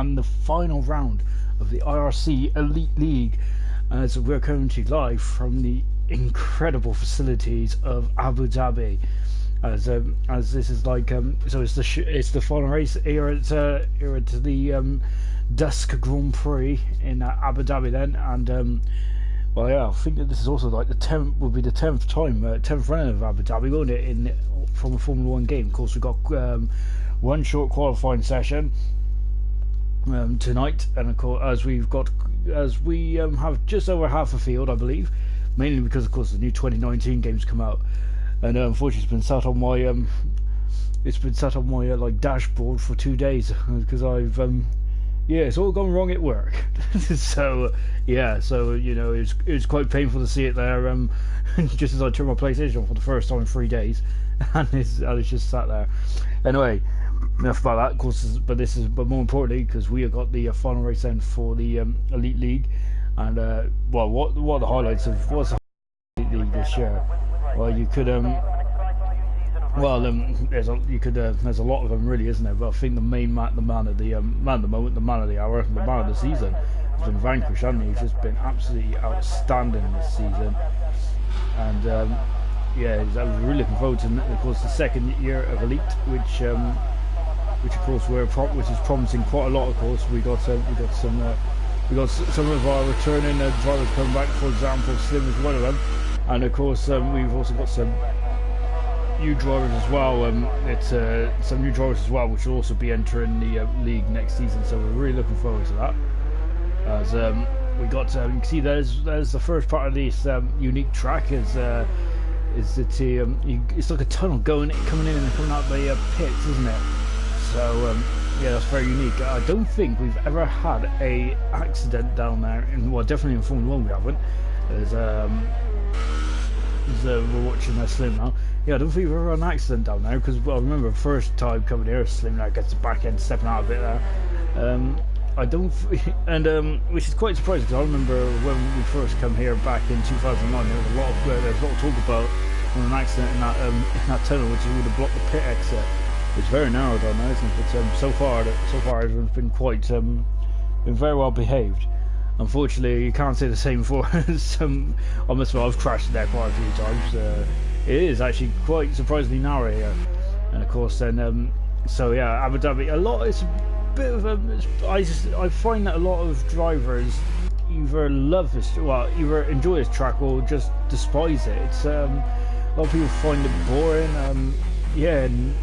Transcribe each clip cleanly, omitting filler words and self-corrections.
and the final round of the IRC Elite League, as we're coming to you live from the incredible facilities of Abu Dhabi. As this is like so it's the final race here to the Dusk Grand Prix in Abu Dhabi then, and well, yeah, I think that this is also like the 10th time, 10th run of Abu Dhabi, won't it, from a Formula 1 game. Of course, we've got one short qualifying session tonight, and of course, as we have just over half a field, I believe, mainly because, of course, the new 2019 games come out, and unfortunately, it's been sat on my like dashboard for 2 days because I've yeah, it's all gone wrong at work. So yeah, so you know, it was quite painful to see it there. Just as I turned my PlayStation on for the first time in 3 days, and it's just sat there. Anyway, enough about that. Of course, but more importantly, because we have got the final race then for the Elite League, and well, what are the highlights of what's the Elite League this year? Well, you could there's a lot of them, really, isn't there? But I think the man of the moment, the man of the hour, the man of the season has been Vanquish, hasn't he? He's just been absolutely outstanding this season, and yeah, I was really looking forward to, of course, the second year of Elite, which of course which is promising quite a lot. Of course, we got some of our returning drivers coming back. For example, Slim is one of them, and of course we've also got some new drivers as well. It's some new drivers as well, which will also be entering the league next season. So we're really looking forward to that. As we got, you can see there's the first part of this unique track is it's like a tunnel coming in and coming out the pits, isn't it? So yeah, that's very unique. I don't think we've ever had a accident down there. Well, definitely in Formula 1 we haven't. We're watching Slim now. Yeah, I don't think we've ever had an accident down there, because, well, I remember the first time coming here, Slim now gets the back end stepping out a bit there. I don't, which is quite surprising, because I remember when we first come here back in 2009, there was a lot of talk about an accident in that tunnel, which would have blocked the pit exit. It's very narrow down there, isn't it? But so far everyone's been been very well behaved. Unfortunately, you can't say the same for some. I must admit, I've crashed there quite a few times. It is actually quite surprisingly narrow here, and of course, then so yeah, Abu Dhabi. It's a bit of I find that a lot of drivers either either enjoy this track or just despise it. It's a lot of people find it boring. Yeah. And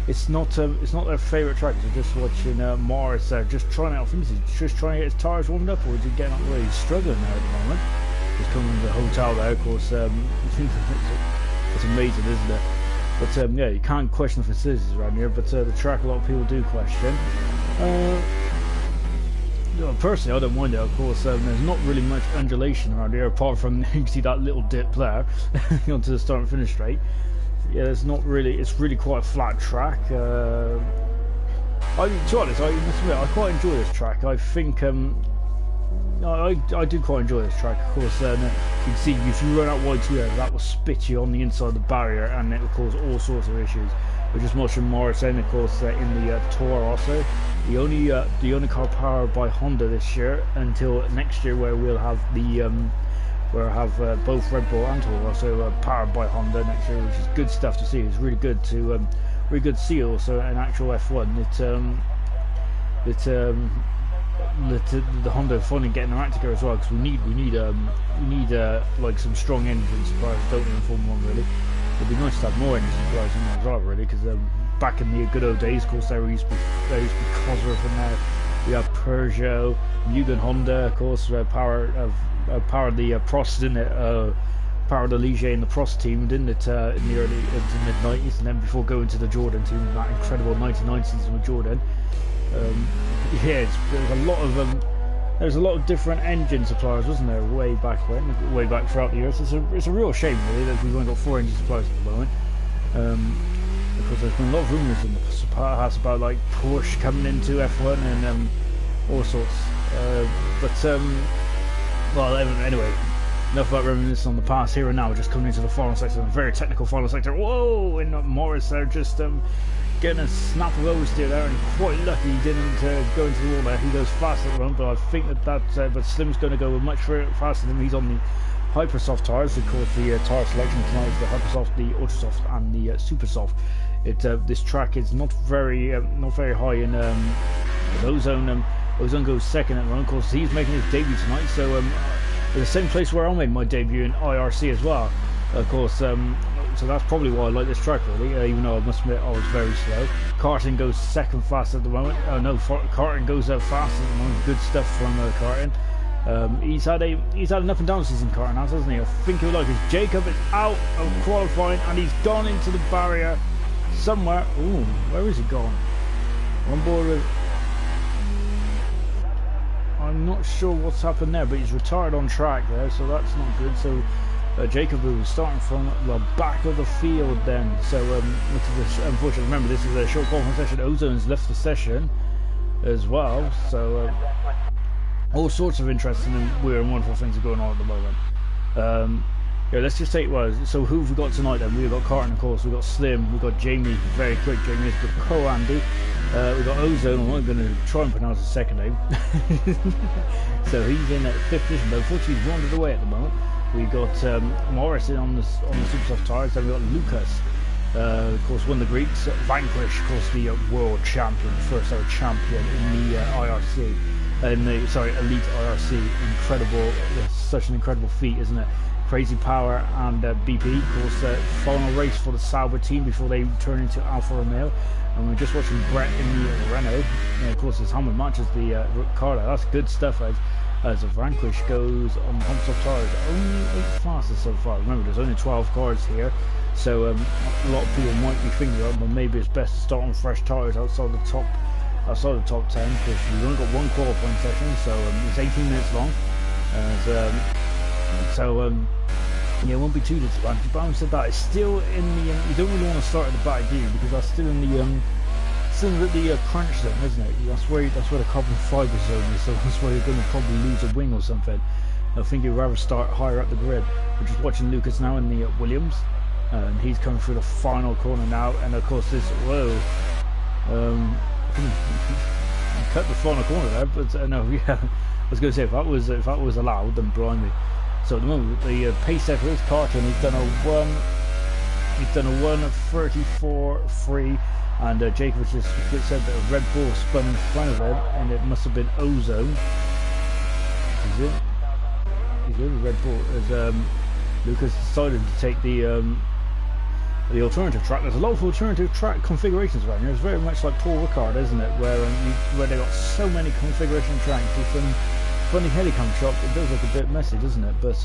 it's not their favourite track. They're just watching Morris there, just trying out things. He's just trying to get his tyres warmed up, or is he getting up? Well, he's struggling there at the moment. He's coming to the hotel there, of course. It's amazing, isn't it? But yeah, you can't question the facilities around here. But the track, a lot of people do question. Personally, I don't mind it. Of course, there's not really much undulation around here, apart from you can see that little dip there onto the start and finish straight. Yeah, it's not really. It's really quite a flat track. To be honest, I must admit, I quite enjoy this track. I think I do quite enjoy this track. Of course, you can see if you run out wide too early, that will spit you on the inside of the barrier, and it will cause all sorts of issues. We're just watching Morris, and of course, in the Toro Rosso, the only car powered by Honda this year until next year, where we'll have both Red Bull and Toro Rosso powered by Honda next year, which is good stuff to see. It's really good to see also an actual F1 the Honda finally getting their act together as well, because we need like some strong engine suppliers, don't we, in Formula 1 really. It'd be nice to have more engine suppliers in there as well, really, because back in the good old days, of course, there used to be Cosworth in there. We have Peugeot, Mugen Honda, of course, powered the Prost, didn't it? Powered the Ligier and the Prost team, didn't it? In the early mid-90s, and then before going to the Jordan team, that incredible 99 season with Jordan. Yeah, there's a lot of different engine suppliers, wasn't there? Way back throughout the years. It's a real shame, really, that we've only got 4 engine suppliers at the moment. Because there's been a lot of rumours in the past about like Porsche coming into F1 and all sorts. Well, anyway, enough about reminiscing on the past. Here and now, we're just coming into the final sector, a very technical final sector. Whoa! And Morris there just getting a snap of oversteer there, and quite lucky he didn't go into the wall there. He goes fast at the moment, but I think but Slim's going to go much faster than him. He's on the Hypersoft tires. Of course, the tire selection tonight is the Hypersoft, the Ultrasoft, and the Supersoft. This track is not very high in Ozone. Ozone goes second at the moment. Of course, he's making his debut tonight, so in the same place where I made my debut in IRC as well. Of course, so that's probably why I like this track, really, even though I must admit I was very slow. Carton goes second fast at the moment. Oh no, Carton goes fast at the moment. Good stuff from Carton. He's had an up and down season, Carton has, hasn't he? I think he'll like it. Jacob is out of qualifying and he's gone into the barrier somewhere. Ooh, where is he gone? On board with... I'm not sure what's happened there, but he's retired on track there, so that's not good. So Jacob was starting from the back of the field then. So unfortunately, remember this is a short qualifying session. Ozone's left the session as well. So all sorts of interesting and weird and wonderful things are going on at the moment. Yeah, let's just take so who have we got tonight then? We've got Carton, of course, we've got Slim, we've got Jamie, very quick Jamie, we've got Co-Andy, we've got Ozone, I'm not going to try and pronounce his second name. So he's in at 5th position, but unfortunately he's wandered away at the moment. We've got Morrison on the Supersoft tyres, then we've got Lucas, of course one of the Greeks, Vanquish, of course the world champion, first ever champion in the IRC, Elite IRC, incredible, such an incredible feat, isn't it? Crazy Power and BP, of course, final race for the Sauber team before they turn into Alfa Romeo. And we're just watching Brett in the Renault. And of course, his helmet matches the Ricardo. That's good stuff as a Vanquish goes on the Hypersoft tires. Only 8 fastest so far. Remember, there's only 12 cars here, so a lot of people might be thinking, well, maybe it's best to start on fresh tires outside the top 10, because we've only got one qualifying session, so it's 18 minutes long. Yeah, it won't be too disadvantaged. But having said that, it's still in the. You don't really want to start at the back, do you? Because that's still in the crunch zone, isn't it? That's where the carbon fibre zone is. So that's where you're going to probably lose a wing or something. I think you'd rather start higher up the grid. We're just watching Lucas now in the Williams, and he's coming through the final corner now. And of course, this cut the final corner there, but no, yeah. I was going to say if that was allowed, then blimey. So at the moment, the pace setter is Carton. He's done a 1:34.3, and Jacob just said that a Red Bull spun in front of him, and it must have been Ozone. Is it? He's in Red Bull as Lucas decided to take the alternative track. There's a lot of alternative track configurations around here. It's very much like Paul Ricard, isn't it? Where they got so many configuration tracks with some funny helicam shot. It does look a bit messy, doesn't it? But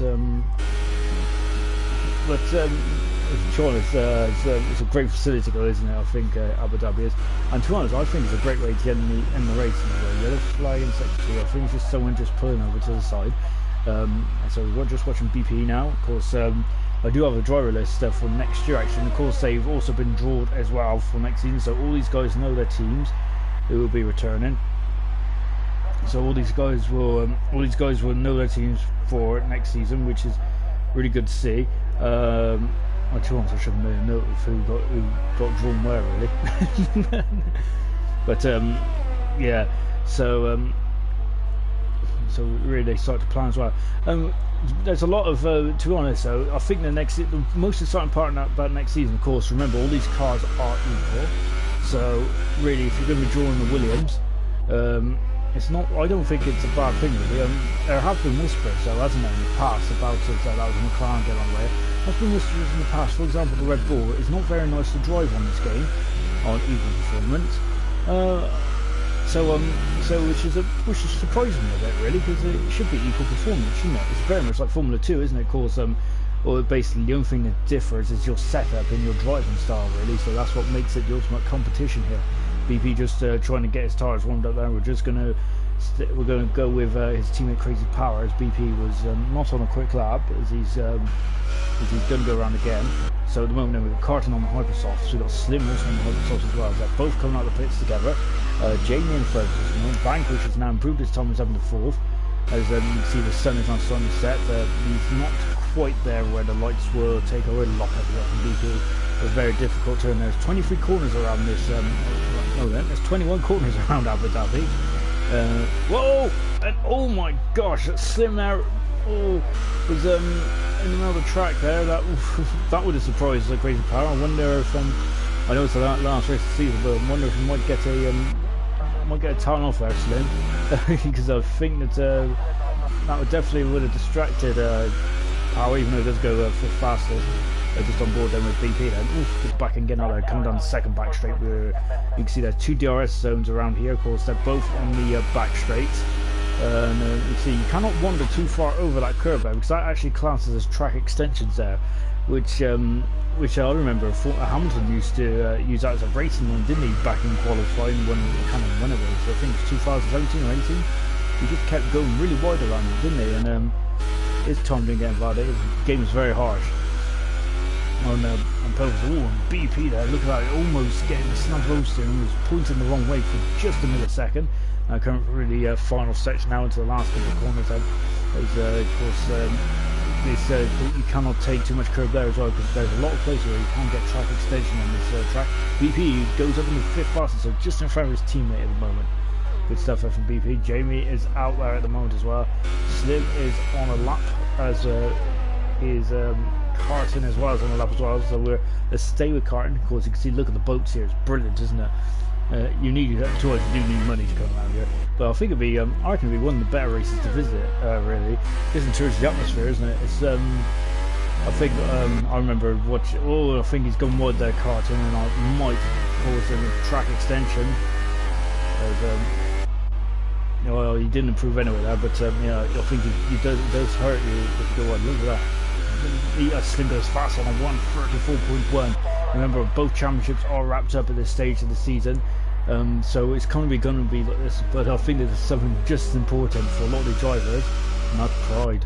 Sean, it's a great facility to go, isn't it? I think Abu Dhabi is, and to be honest, I think it's a great way to end the race in the yellow flag in sector 2. I think it's just someone just pulling over to the side. So we're just watching BP now. Of course, I do have a driver list for next year actually, and of course they've also been drawn as well for next season. So all these guys know their teams who will be returning. So all these guys will know their teams for next season, which is really good to see. I should have made a note of who got drawn where, really. But yeah, so really they start to plan as well. There's a lot of, to be honest, though, I think the most exciting part about next season, of course, remember all these cars are equal. So really, if you're going to be drawing the Williams, it's not. I don't think it's a bad thing, really. There have been whispers, so hasn't there, in the past about it that was a McLaren get on the way. There's been whispers in the past. For example, the Red Bull is not very nice to drive on this game on equal performance. Which is surprising me a bit, really, because it should be equal performance, shouldn't it? It's very much like Formula 2, isn't it? Of course, or basically the only thing that differs is your setup and your driving style, really. So that's what makes it the ultimate competition here. BP just trying to get his tyres warmed up there. We're going to go with his teammate Crazy Power, as BP was not on a quick lap, as he's going to go around again. So at the moment we've got Carton on the Hypersoft, so we've got Slim also on the Hypersoft as well. They're both coming out of the pits together. Jamie and Fred, Vanquish has now improved his time in 7th to 4th. As you can see, the sun is now starting to set. He's not quite there where the lights will take a real lock at the BP. a very difficult turn. There's 23 corners around this. No, then there's 21 corners around Abu Dhabi. Whoa! And oh my gosh, that Slim there. Oh, was in the middle of the track there. That would have surprised the Crazy Power. I wonder if I know it's the last race of the season, but I wonder if we might get a time off there, Slim, because I think that that would definitely have distracted Power, even though it does go for fastest. Just on board then with BP then. Oof, just back and getting out there, coming down the second back straight. You can see there's 2 DRS zones around here. Of course, they're both on the back straight. And you see, you cannot wander too far over that curve there, because that actually classes as track extensions there, which I remember Hamilton used to use that as a racing one, didn't he, back in qualifying when it was, I think it was 2017 or 18. He just kept going really wide around it, didn't he? And his time didn't get involved. His game was very harsh. On Pelvis, and BP there, look at that, almost getting the snub roaster and was pointing the wrong way for just a millisecond. Currently final section now into the last couple of corners then. As, of course, you cannot take too much curve there as well, because there's a lot of places where you can get track extension on this track. BP goes up in the 5th fastest, so just in front of his teammate at the moment. Good stuff there from BP. Jamie is out there at the moment as well. Slim is on a lap, as is Carton as well as on the lap as well. So let's stay with Carton. Of course, you can see, look at the boats here. It's brilliant, isn't it? You need tours. You do need money to come around here, but I think it'd be I reckon it'd be one of the better races to visit. Really, just in terms of the atmosphere, isn't it? It's I think I remember watching. Oh, I think he's gone wide there, Carton, and I might cause a track extension. As, well, he didn't improve anyway there, but yeah, I think it does hurt you if you go wide. Look at that. Slim goes fast on a 1:34.1. Remember, both championships are wrapped up at this stage of the season, so it's going to be like this. But I think that there's something just as important for a lot of the drivers, and that's pride.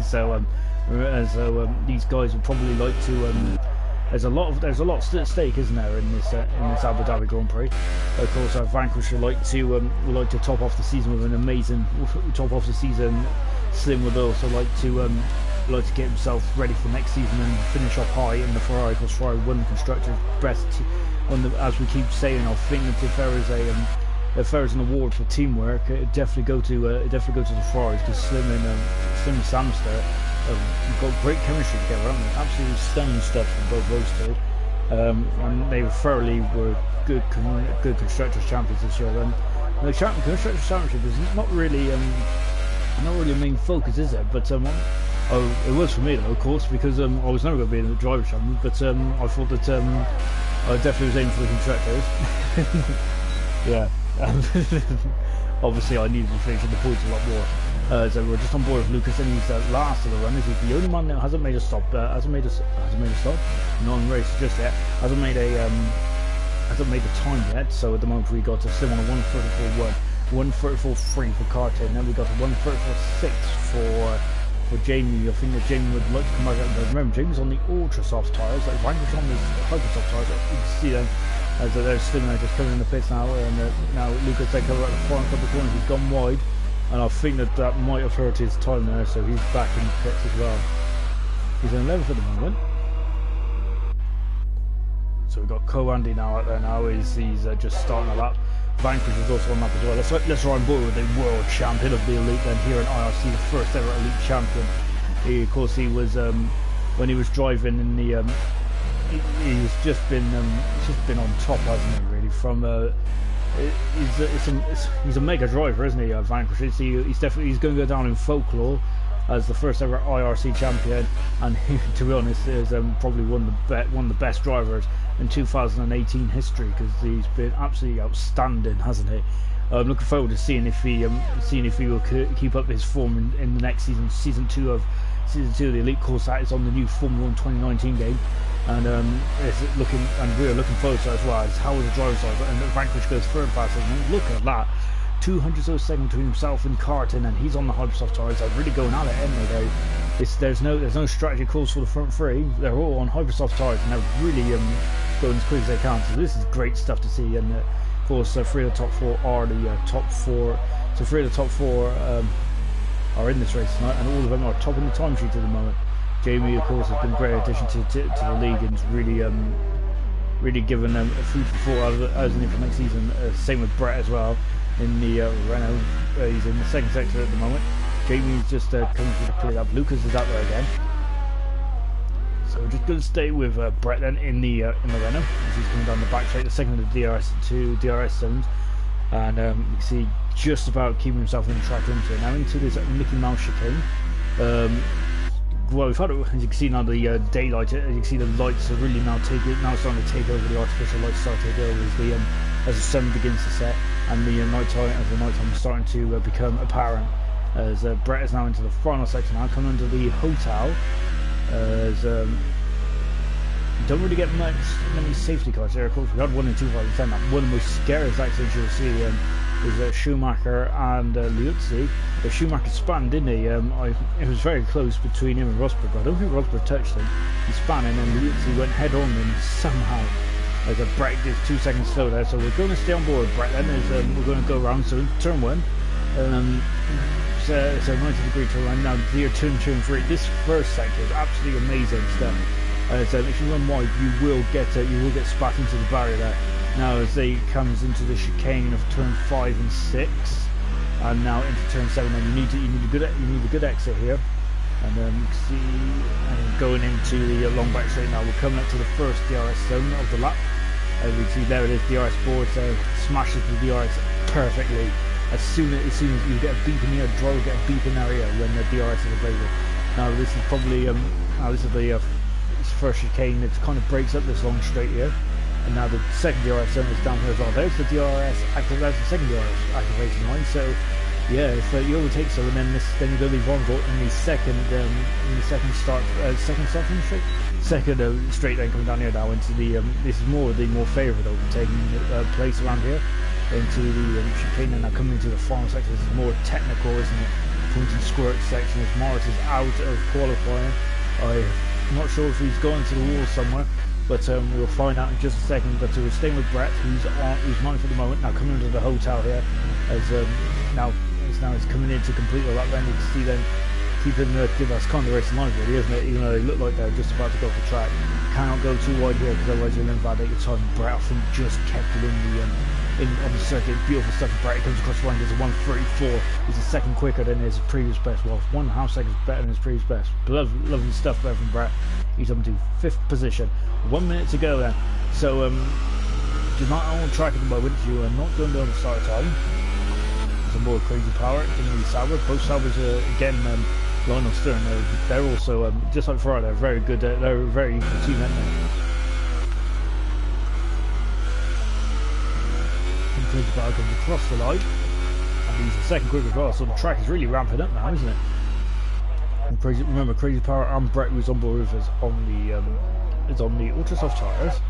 So these guys would probably like to. There's a lot at stake, isn't there, in this Abu Dhabi Grand Prix? Of course, Vanquish would like to top off the season with an amazing top off the season. Slim would also like to get himself ready for next season and finish off high in the Ferrari, because Ferrari won the constructors' best. As we keep saying, I think that if there is an award for teamwork, it definitely go to the Ferraris, because Slim and Samster have got great chemistry together, haven't they? Absolutely stunning stuff from both those two. And they were good constructors champions this year. And the constructors championship is not really a main focus, is it? But it was for me though, of course, because I was never going to be in the driver's champion. But I thought that I definitely was aiming for the constructors. Yeah. Obviously, I needed to finish the points a lot more. So we're just on board with Lucas, and he's last of the run. He's the only man that hasn't made a stop. Hasn't made a stop. Not in race just yet. Hasn't made the time yet. So at the moment we got to Slim on a 1:34.1, 1:34.3 for Carter, and then we got a 1:34.6 for Jamie. I think that Jamie would like to come back out. But remember, Jamie's on the ultra soft tyres. Like Vanquish on the hyper soft tyres. You can see them. As there's Slim just coming in the pits now, and now Lucas they cover at the final couple of corners. He's gone wide, and I think that might have hurt his time there, so he's back in the pits as well. He's in 11th at the moment. So we've got Co-Andy now out there now. He's just starting a lap. Vanquish is also on lap as well. Let's run board with the world champion of the Elite then here in IRC, the first ever Elite champion. Of course, he was when he was driving in the. He's just been on top, hasn't he? Really, from he's a mega driver, isn't he? Vanquish. He's going to go down in folklore as the first ever IRC champion, and he, to be honest, is probably one of the best drivers in 2018 history, because he's been absolutely outstanding, hasn't he? I'm looking forward to seeing if he will keep up his form in the next season 2 of the Elite course. That is on the new Formula 1 2019 game. And we're looking forward to it as well. As how is the driver's side, and Vanquish goes third past him. Look at that, 200 of a second between himself and Carton, and he's on the Hypersoft tyres. They're really going at it, aren't they? There's no strategy calls for the front three. They're all on Hypersoft tyres, and they're really going as quick as they can. So this is great stuff to see. And of course, 3 of the top 4 are the top 4. So 3 of the top 4 are in this race tonight, and all of them are top in the timesheet at the moment. Jamie, of course, has been a great addition to the league and really given them a food for thought as an for next season. Same with Brett as well in the Renault. He's in the second sector at the moment. Jamie's just coming to pull it up. Lucas is out there again. So we're just going to stay with Brett then in the Renault as he's coming down the back straight, the second of the DRS zones, and you can see just about keeping himself in the track into now into this Mickey Mouse chicane. Well, we've had it, as you can see now, the daylight. As you can see, the lights are really now starting to take over. The artificial lights start to take over as the sun begins to set, and the nighttime is starting to become apparent. As Brett is now into the final section now, coming into the hotel. As you don't really get many safety cars here. Of course, we had one in 2010. One of the most scariest accidents you'll see is Schumacher and Liuzzi. Schumacher spun, didn't he? It was very close between him and Rosberg. I don't think Rosberg touched him. He spun and then Liuzzi went head on and somehow as a Brett did 2 seconds slow there. So we're going to stay on board Brett then as we're going to go around. So turn one. It's a 90-degree turn around. Now near turn 2 and 3. This first sector is absolutely amazing stuff. So if you run wide, you will get spat into the barrier there. Now as they comes into the chicane of turn 5 and 6, and now into turn 7, and you need a good exit here. And you can see going into the long back straight now. We're coming up to the first DRS zone of the lap. As we see there it is, DRS board smashes the DRS perfectly. As soon as you get a beep in here, driver will get a beep in that area when the DRS is available. Now this is probably this is the first chicane. It kind of breaks up this long straight here, and now the second DRS zone is down here as well. There's the DRS that's the second DRS activation line. So yeah, if you overtake so, and then you're going to be vulnerable in the second straight then coming down here now into the this is more favoured overtaking place around here into the chicane, and now coming into the final section. This is more technical, isn't it? Point and squirt section as Morris is out of qualifying. I'm not sure if he's gone to the wall somewhere, but we'll find out in just a second. But we're staying with Brett, who's ninth at the moment. Now coming into the hotel here, as now it's coming in to complete all that. Then you can see then keeping that's kind of the racing line really, isn't it? Even though they look like they're just about to go off the track, cannot go too wide here because otherwise you'll invalidate your time. Brett I think just kept it on the circuit. Beautiful stuff for Brett. He comes across the line, does a 1:34. He's a second quicker than his previous best. Well, 1.5 seconds better than his previous best. Lovely stuff there from Brett. He's up to 5th position. 1 minute to go then. So you're not on track at the moment. You are not going down the start time. Some more crazy power in the Sauber. Both Saubers again. Lionel Stern. They're also just like Ferrari. They're very good. They're a very equal team, aren't they? Crazy Power comes across the line, and he's the second quick as well, so the track is really ramping up now, isn't it? And remember, Crazy Power and Brett, who's on board with us on the ultra soft tyres.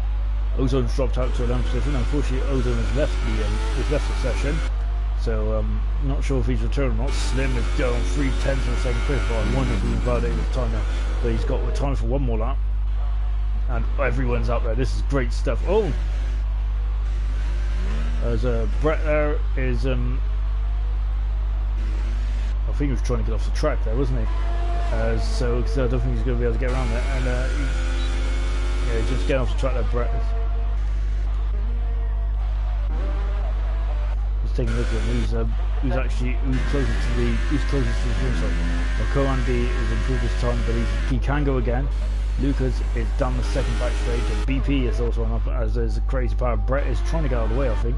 Ozone's dropped out to a 11th position. Unfortunately, Ozone has left the session, so not sure if he's returned or not. Slim is down 3/10 of a second quick, but I wonder if he can validate his time now. But he's got time for one more lap, and everyone's up there. This is great stuff. Oh! As Brett there is, I think he was trying to get off the track there, wasn't he? So cause I don't think he's going to be able to get around there. And yeah, just getting off the track there, Brett. Just taking a look at him. Who's closest to the finish line. Well, Coandy has improved his time, but he can go again. Lucas is down the second back straight, and BP is also on up as there's a Crazy Power. Brett is trying to get out of the way, I think.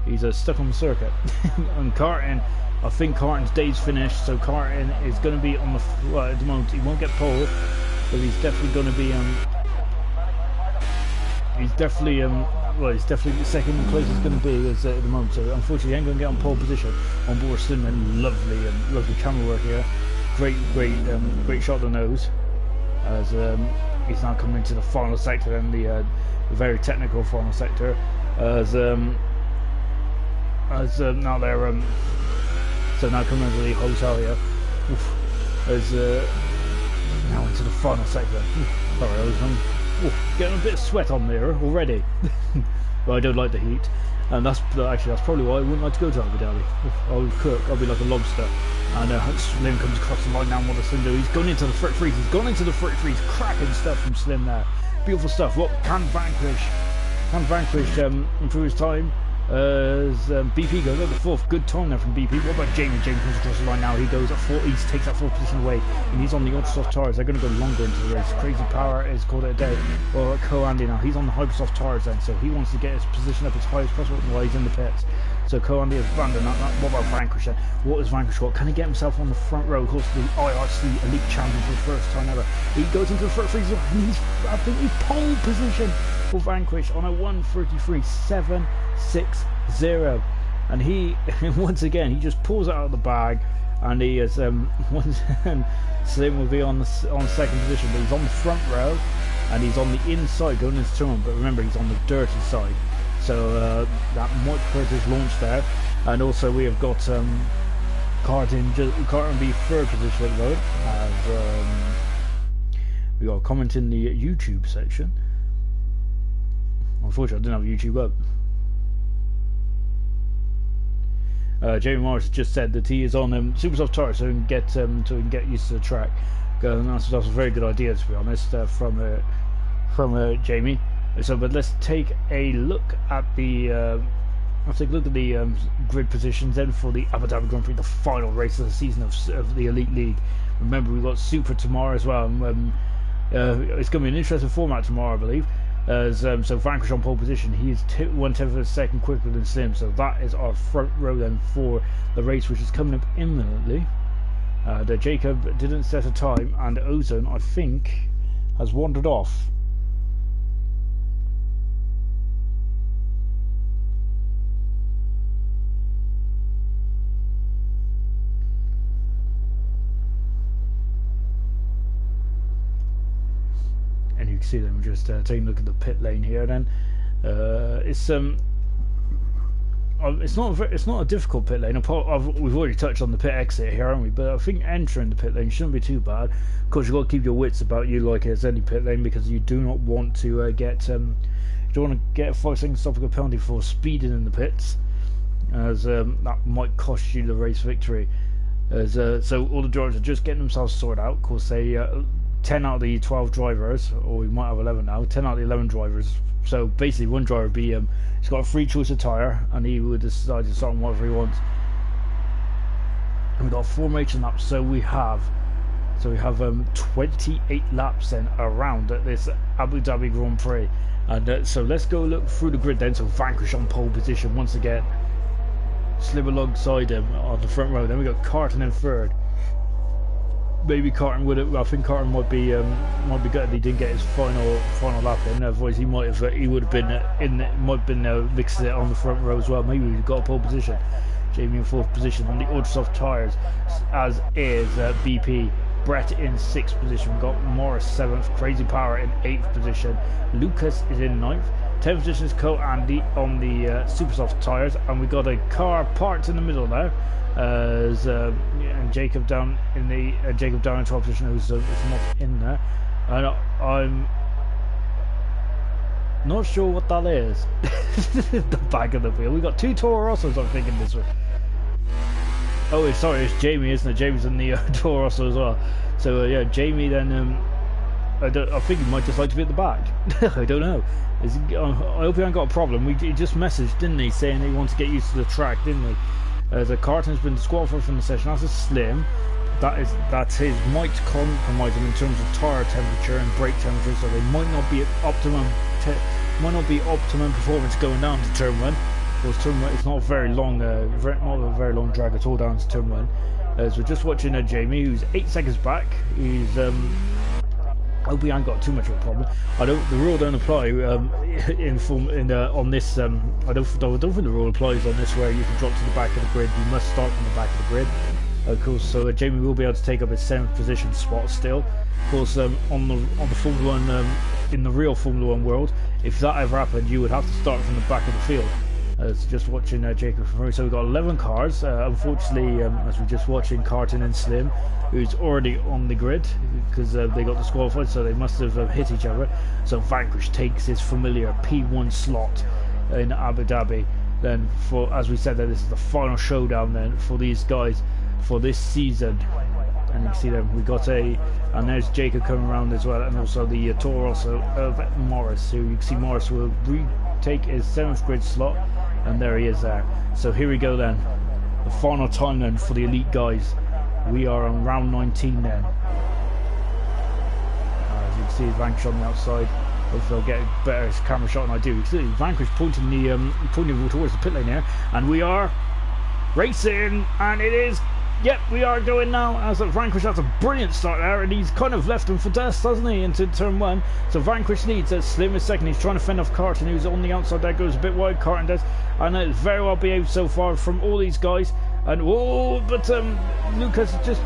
He's stuck on the circuit. And Carton, I think Carton's day's finished, so Carton is going to be on the at the moment. He won't get pole, but he's definitely going to be he's definitely the second closest going to be at the moment. So unfortunately, he ain't going to get on pole position on board Slimman. Lovely camera work here. Great shot of the nose. As he's now coming into the final sector, and the very technical final sector. As now they're so now coming into the hotel here. As now into the final sector. Sorry, I was getting a bit of sweat on there already. But I don't like the heat. And actually that's probably why I wouldn't like to go to Abu Dhabi. If I would cook, I'll be like a lobster. And Slim comes across the line now. What does Slim do? He's gone into the front freeze. He's gone into the front freeze. Cracking stuff from Slim there. Beautiful stuff. What can Vanquish improve his time? As BP goes at the fourth. Good time there from BP. What about Jamie? Jamie comes across the line now. He goes at fourth. He takes that fourth position away. And he's on the ultra soft tires. They're going to go longer into the race. Crazy Power is called it a day. Or Co-Andy now. He's on the hyper soft tires then. So he wants to get his position up as high as possible while he's in the pits. So Co-Andy has abandoned that. What about Vanquish then? What has Vanquish got? Can he get himself on the front row? Of course, the IRC Elite Champion for the first time ever. He goes into the front freeze and he's, I think, he's pole position for Vanquish on a 1:33.760. And he once again he just pulls it out of the bag, and he is once Slim will be on second position, but he's on the front row and he's on the inside going into turn, but remember he's on the dirty side, so that might hurt his launch there. And also we have got Carton be third position at the moment, as we got a comment in the YouTube section. Unfortunately I didn't have YouTube up. Jamie Morris just said that he is on super soft tires so he can get used to the track. That's a very good idea, to be honest, from Jamie. So, but let's take a look at the grid positions then for the Abu Dhabi Grand Prix, the final race of the season of the Elite League. Remember, we've got Super tomorrow as well. It's going to be an interesting format tomorrow, I believe. So Vanquish on pole position, he is 1/10 of a second quicker than Slim, so that is our front row then for the race, which is coming up imminently. Jacob didn't set a time, and Ozone, I think, has wandered off. And you can see them just taking a look at the pit lane here. Then it's not a difficult pit lane. We've already touched on the pit exit here, haven't we? But I think entering the pit lane shouldn't be too bad. Of course, you've got to keep your wits about you, like it's any pit lane, because you do not want to get a 5-second stopping penalty for speeding in the pits, as that might cost you the race victory. As so all the drivers are just getting themselves sorted out. Of course, they 10 out of the 12 drivers, or we might have 11 now, 10 out of the 11 drivers. So basically one driver would be he's got a free choice of tyre, and he would decide to start on whatever he wants. And we've got a formation lap, so we have 28 laps then around at this Abu Dhabi Grand Prix. And so let's go look through the grid then. So Vanquish on pole position once again, Slim alongside him on the front row. Then we got Carton in third. Maybe Carton would have. I think Carton might be gutted he didn't get his final lap in. Otherwise, he would have been mixed it on the front row as well. Maybe we've got a pole position. Jamie in fourth position on the ultra soft tires, as is BP. Brett in sixth position. We've got Morris seventh. Crazy Power in eighth position. Lucas is in ninth. 10th position is Co-Andy on the super soft tires, and we got a car parked in the middle now. And Jacob down in 12th position, who's not in there, and I'm not sure what that is. The back of the wheel. We got two Toro Rossos, I'm thinking this one. Oh, sorry, it's Jamie, isn't it? Jamie's in the Toro Rosso as well. So yeah, Jamie then. I think he might just like to be at the back. I don't know. I hope he ain't got a problem. He just messaged, didn't he, saying he wants to get used to the track, didn't he? The Carton's been disqualified from the session. That's a Slim. That's his might compromise him in terms of tyre temperature and brake temperature, so they might not be at optimum performance going down to turn one. Because turn one, it's not a very long drag at all down to turn one. So we're just watching Jamie, who's 8 seconds back. He's I hope we ain't got too much of a problem. The rule don't apply on this. I don't think the rule applies on this where you can drop to the back of the grid. You must start from the back of the grid, of course. So Jamie will be able to take up his 7th position spot still. Of course, on the Formula One, in the real Formula One world, if that ever happened, you would have to start from the back of the field. Just watching Jacob from. So we've got 11 cars. Unfortunately, as we're just watching Carton and Slim, who's already on the grid because they got disqualified, so they must have hit each other. So Vanquish takes his familiar P1 slot in Abu Dhabi. then for, as we said, that this is the final showdown then for these guys for this season. And you can see them, we got and there's Jacob coming around as well, and also the tour also of Morris. So you can see Morris will retake his 7th grid slot, and there he is there. So here we go then, the final time then for the elite guys. We are on round 19 then. As you can see, Vanquish on the outside. Hopefully I'll get a better camera shot than I do. You can see Vanquish pointing towards the pit lane here, and we are racing, and it is. Yep, we are going now. As Vanquish has a brilliant start there, and he's kind of left him for dust, hasn't he, into turn 1. So Vanquish leads. Slim is second. He's trying to fend off Carton, who's on the outside there, goes a bit wide. Carton does, and it's very well behaved so far from all these guys. And but Lucas just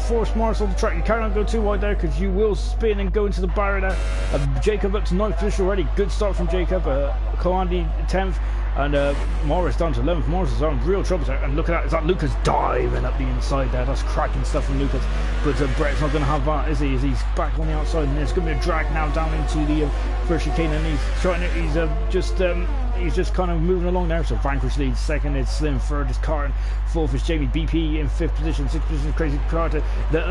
forced Morris on the track. You cannot go too wide there because you will spin and go into the barrier there. Jacob up to 9th position already. Good start from Jacob. Coandi 10th. And Morris down to 11th. Morris is on real trouble there. And look at that. Is that Lucas diving up the inside there? That's cracking stuff from Lucas. But Brett's not going to have that, is he? As he's back on the outside. And there's going to be a drag now down into the first chicane. And he's trying to, he's just kind of moving along there. So Vanquish leads. 2nd is Slim. 3rd is Carton. 4th is Jamie. BP in 5th position. 6th position Crazy Carton.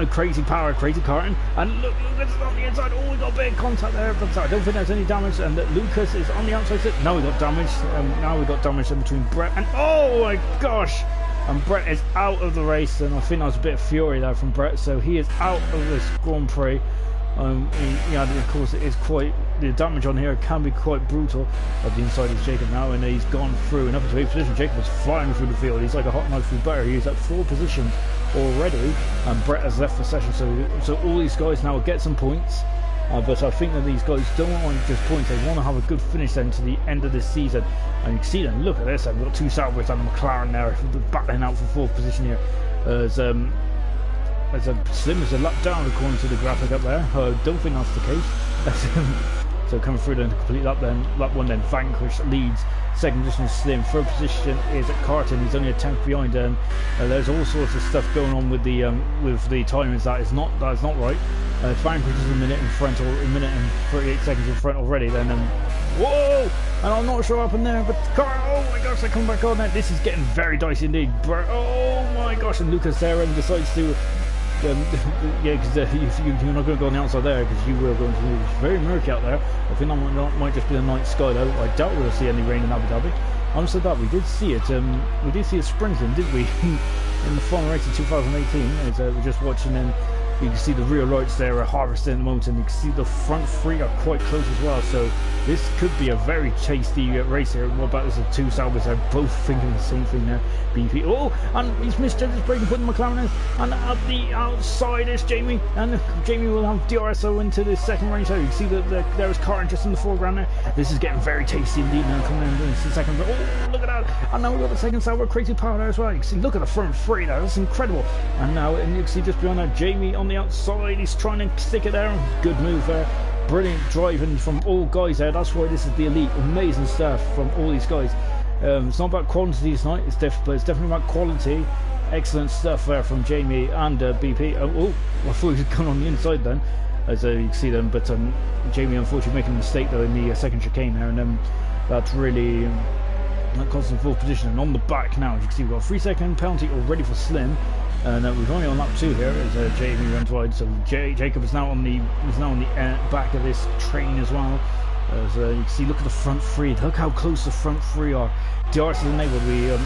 Crazy Power. Crazy Carton. And look, Lucas is on the inside. Oh, we got a bit of contact there. But I don't think there's any damage. And Lucas is on the outside. No, we got damage. Now we got damage in between Brett and oh my gosh, and Brett is out of the race, and I think that was a bit of fury there from Brett. So he is out of this Grand Prix. Of course, it is quite, the damage on here can be quite brutal. At the inside is Jacob now, and he's gone through and up into 8th position. Jacob was flying through the field. He's like a hot knife through butter. He's at 4 positions already, and Brett has left the session. So all these guys now get some points. But I think that these guys don't want just points. They want to have a good finish then to the end of this season. And you can see them. Look at this. We've got 2 Sauber's and a McLaren there, battling out for 4th position here. As a Slim is a lap down according to the graphic up there. Don't think that's the case. So coming through then, complete lap then. Lap 1 then, Vanquish leads. 2nd position is Slim. 3rd position is at Carton. He's only a 10th behind. There's all sorts of stuff going on with the timings. That is not right. Vanquish is a minute in front, or a minute and 38 seconds in front already. Then whoa! And I'm not sure what happened there, but oh my gosh, they come back on there. This is getting very dicey indeed. Oh my gosh! And Lucas there and decides to. Yeah, because you're not going to go on the outside there, because you will go into the, it's very murky out there. I think that might just be the night sky though. I doubt we'll see any rain in Abu Dhabi. Having said that, we did see it. We did see it sprinkling, did we? In the final race of 2018, as we're just watching, and you can see the rear lights there are harvesting at the moment, and you can see the front 3 are quite close as well. So this could be a very tasty race here. What about this? 2 Saubers are both thinking the same thing there. BP. Oh, and he's misjudged his braking, putting McLaren in. And at the outside is Jamie, and Jamie will have DRSO into the 2nd race. So you can see that there is Carton just in the foreground there. This is getting very tasty indeed now, coming into the 2nd. Oh, look at that! And now we've got the 2nd Sauber, Crazy Power there as well. You can see, look at the front 3 there. That's incredible. And now, and you can see just behind that, Jamie on the outside. He's trying to stick it there. Good move there. Brilliant driving from all guys there. That's why this is the elite. Amazing stuff from all these guys. It's not about quantity tonight, it's definitely about quality. Excellent stuff there from Jamie and BP. Oh, I thought he was going on the inside then, as you can see them. But Jamie unfortunately making a mistake though in the 2nd chicane there, and that's really that cost him 4th position. And on the back now, as you can see, we've got a 3-second penalty already for Slim. And we've only on lap 2 here as Jamie runs wide. So Jacob is now on the back of this train as well. As you can see, look at the front 3. Look how close the front 3 are. DRS is enabled.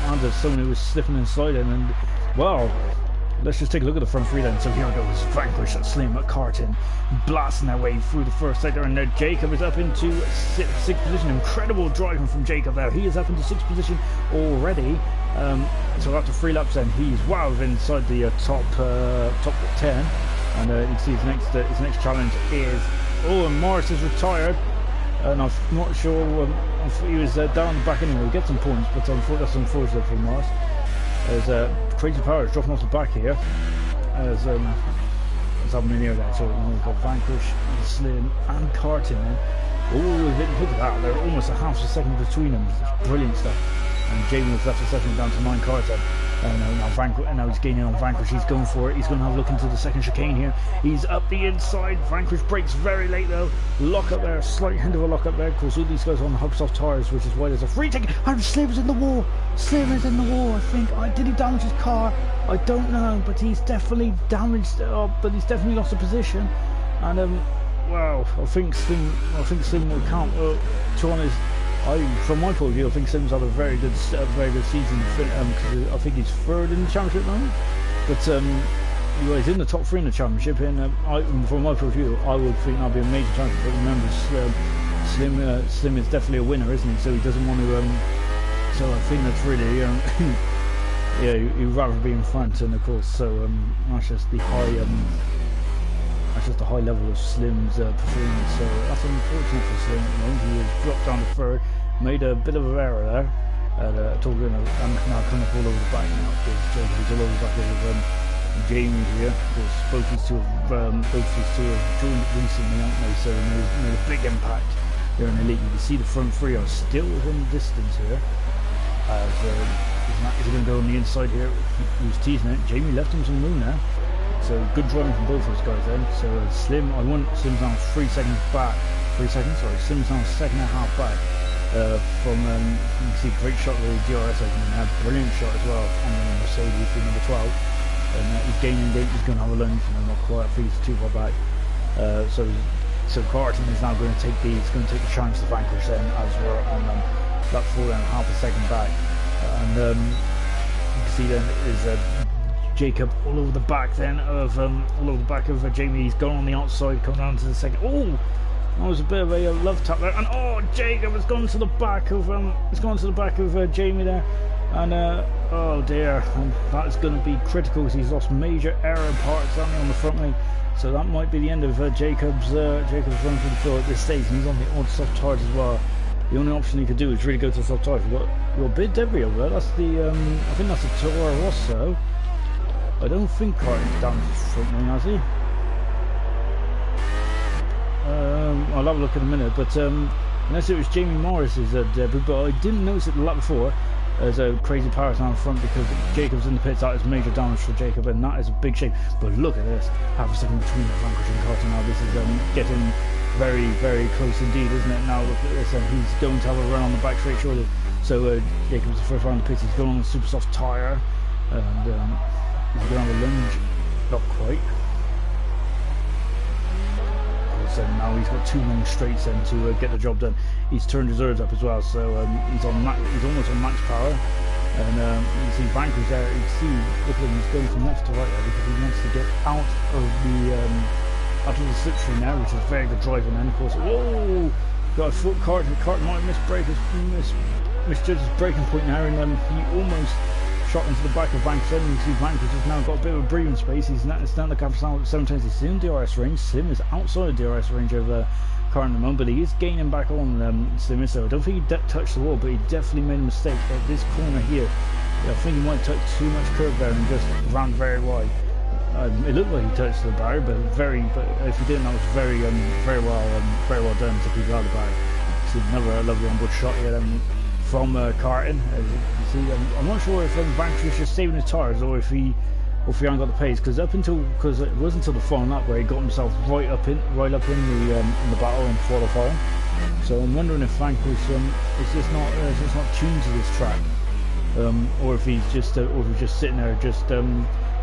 Under someone who was slipping inside him, and well, let's just take a look at the front 3 then. So here goes Vanquish, Slim, Carton, blasting their way through the first sector, and Jacob is up into 6th position. Incredible driving from Jacob there. He is up into 6th position already. So after 3 laps, then he's wow inside the top 10, and you can see his next challenge is and Morris is retired. And I'm not sure he was down the back anyway. He gets some points, but that's unfortunate for Morris. As Crazy Power is dropping off the back here, as what's happening here then. So we've got Vanquish, Slim, and Carton then. Oh, look at that! They're almost a half a second between them. It's brilliant stuff. And Jamie was left a second down to 9 cars then. Now he's gaining on Vanquish. He's going for it. He's going to have a look into the second chicane here. He's up the inside. Vanquish breaks very late though. Lock up there, slight hint of a lock up there. Of course, all these guys are on the hubsoft tires, which is why there's a free ticket. And Slim's in the wall. Slim is in the wall. I think. Did he damage his car? I don't know, but he's definitely damaged. But he's definitely lost a position. And wow, I think Slim will count. To be honest, from my point of view, I think Slim's had a very good season. Because I think he's third in the championship now. But he's in the top 3 in the championship. And from my point of view, I would think that'll be a major championship. But remember, Slim is definitely a winner, isn't he? So he doesn't want to. So I think that's really. Yeah, he'd rather be in front, and of course, so that's just the high. That's just the high level of Slim's performance. So that's unfortunate for Slim. He has dropped down to third, made a bit of an error there. I'm now coming up all over the back now because he's all over the back of Jamie here. Because both these two have joined recently, aren't they? So they made a big impact here in the league. You can see the front 3 are still within distance here. Is he going to go on the inside here? He was teasing it. Jamie left him some room there. So good driving from both those guys then. So Slim's now 3 seconds back. 3 seconds, sorry. Slim's now 2.5 back. From you can see great shot with the DRS opening there. Brilliant shot as well on the Mercedes with number 12. And he's gaining. He's going to have a lunge. Not quite. I think he's too far back. So Carton is now going to take the chance to Vanquish then, as we're on that 4.5 seconds back. And you can see then is Jacob all over the back then of Jamie. He's gone on the outside, coming down to the second. Oh, that was a bit of a love tap there. And Jacob has gone to the back of Jamie there. And oh dear, and that's going to be critical because he's lost major aero parts on the front wing. So that might be the end of Jacob's run through the field at this stage. And he's on the odd soft tires as well. The only option he could do is really go to the soft tires. We've got a bit debris over there. That's the I think that's a Toro Rosso. I don't think Carton's damaged his front wing, has he? I'll have a look in a minute, but unless it was Jamie Morris's debut, but I didn't notice it the lap before. There's a crazy power down front because Jacob's in the pits. That is major damage for Jacob, and that is a big shame. But look at this, half a second between the Vanquish and Carton now. This is getting very, very close indeed, isn't it? Now look at this, he's going to have a run on the back straight shortly. So Jacob's the first round of the pits. He's going on a super soft tyre, and he's going to have a lunge. Not quite. So now he's got 2 long straights then to get the job done. He's turned reserves up as well, so he's almost on max power. And you can see Vanquish there. You can see, look at him, he's going from left to right there because he wants to get out of the slipstream now, which is very good driving. And of course, whoa, got a foot cart. Cart might misjudge his braking point now, and he almost shot into the back of Vanquish. Then you see Vanquish has now got a bit of a breathing space. He's standing the for 7 times. He's in DRS range. Slim is outside of DRS range of Carton at the moment, but he is gaining back on Slim. So I don't think he touched the wall, but he definitely made a mistake at this corner here. I think he might have touched too much curve there and just ran very wide. It looked like he touched the barrier, but if he didn't, that was very well done to keep it out of the barrier. See another lovely onboard shot here from Carton. As you can see, I'm not sure if Vanquish was just saving his tyres or if he hadn't got the pace, because it wasn't until the final lap where he got himself right up in the battle and qualifying. So I'm wondering if Vanquish is just not tuned to this track, or if he's just sitting there just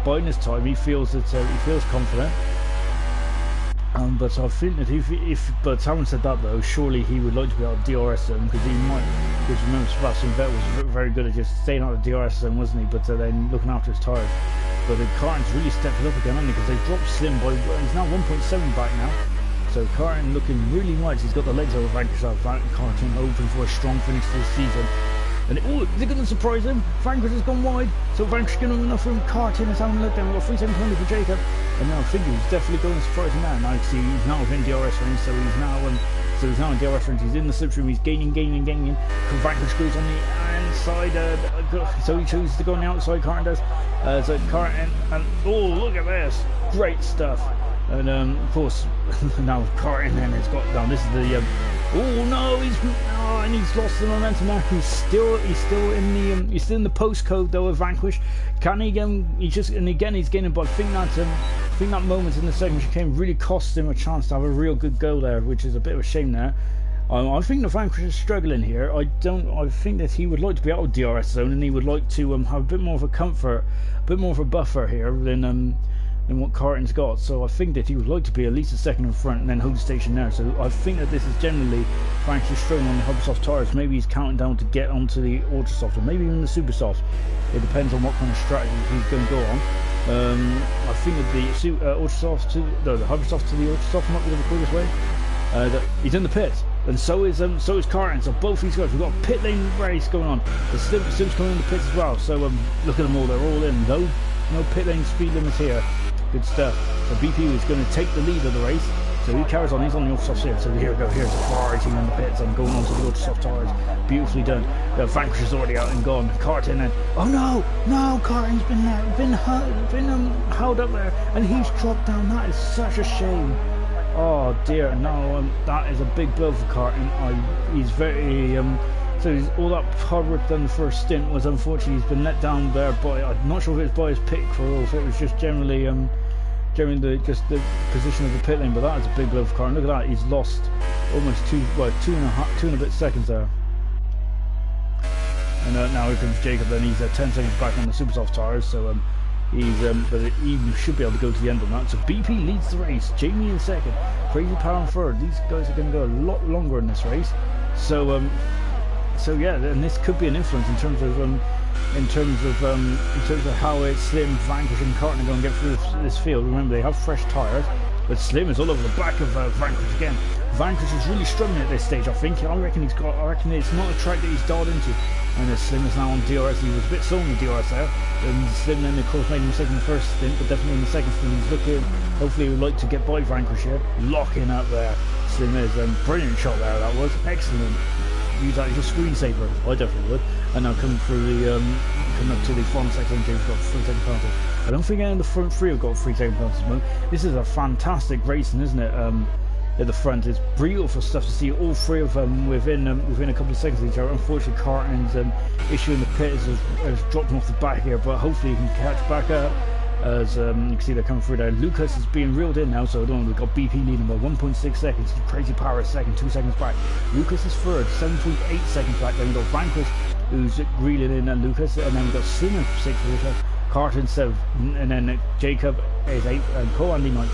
biding his time. He feels confident. But I think that but having said that though, surely he would like to be out of DRS zone, because he might. Because remember, Sebastian Vettel was very good at just staying out of DRS zone, wasn't he? But then looking after his tyres. But Carton's really stepped it up again, hasn't he? Because they dropped Slim by. He's now 1.7 back now. So Carton looking really nice. He's got the legs over Vanquish. Carton hoping for a strong finish to the season. And is it going to surprise him? Vanquish has gone wide, so Vanquish is going to have enough room. Carton is having a look down. We've got 3.7 for Jacob, and now I think he's definitely going to surprise him now. Now you see he's now within DRS range, so he's now in DRS range. He's in the slipstream. He's gaining. Vanquish goes on the inside, so he chooses to go on the outside. Carton does. So Carton, and oh, look at this, great stuff. And of course, now Carton then has got down. This is the oh no, and he's lost the momentum now. He's still in the postcode though of Vanquish. Can he again? He's gaining, but I think that moment in the second which came really cost him a chance to have a real good goal there, which is a bit of a shame there. I think the Vanquish is struggling here. I think that he would like to be out of DRS zone, and he would like to have a bit more of a comfort, a bit more of a buffer here than what Carton's got. So I think that he would like to be at least a second in front and then hold the station there. So I think that this is generally Vanquish struggling on the Hoversoft tires. Maybe he's counting down to get onto the Ultrasoft, or maybe even the Supersoft. It depends on what kind of strategy he's going to go on. I think that the Ultrasoft to the Hoversoft to the Ultrasoft might be the quickest way. He's in the pits, and so is Carton. So both these guys, we've got a pit lane race going on. The Sims coming in the pits as well. So look at them all; they're all in. No pit lane speed limits here. Good stuff. So BP is going to take the lead of the race. So he carries on. He's on the Ultrasoft here. So here we go. Here's the Ferrari on the pits and going on to the Ultrasoft tires. Beautifully done. Vanquish is already out and gone. Carton then. Oh no! Carton's been held up there, and he's dropped down. That is such a shame. Oh dear, no, that is a big blow for Carton. He's very, so all that hard work done the first stint was unfortunately he's been let down there by, I'm not sure if it was by his pit crew or if it was just generally the position of the pit lane, but that is a big blow for Carton. Look at that, he's lost almost two and a bit seconds there. And now here comes Jacob, then he's 10 seconds back on the Supersoft tires, so but he should be able to go to the end on that. So BP leads the race, Jamie in second, Crazy Power in third. These guys are going to go a lot longer in this race. So yeah, and this could be an influence in terms of how it's Slim, Vanquish, and Carton are going to get through this field. Remember, they have fresh tyres, but Slim is all over the back of Vanquish again. Vanquish is really struggling at this stage. I reckon it's not a track that he's dialed into. And Slim is now on DRS. He was a bit slow on the DRS there. And Slim then, of course, made a mistake in the first stint, but definitely in the second stint he's looking. Hopefully he would like to get by Vanquish here. Locking up there. Slim is. Brilliant shot there, that was. Excellent. Use that as your screensaver. I definitely would. And now coming up to the final section, James got 3 second penalty. I don't think any of the front three have got 3 second penalties. This is a fantastic racing, isn't it? At the front, it's beautiful stuff to see all three of them within a couple of seconds of each other. Unfortunately, Carton's issue in the pits has dropped him off the back here, but hopefully he can catch back up. As you can see, they're coming through there. Lucas is being reeled in now, so we've got BP leading by 1.6 seconds. Crazy Power is second, 2 seconds back. Lucas is third, 7.8 seconds back. Then we've got Vanquish, who's reeling in, and Lucas, and then we've got Slim in 6th position, Carton 7th, and then Jacob is 8th, and Andy 9th.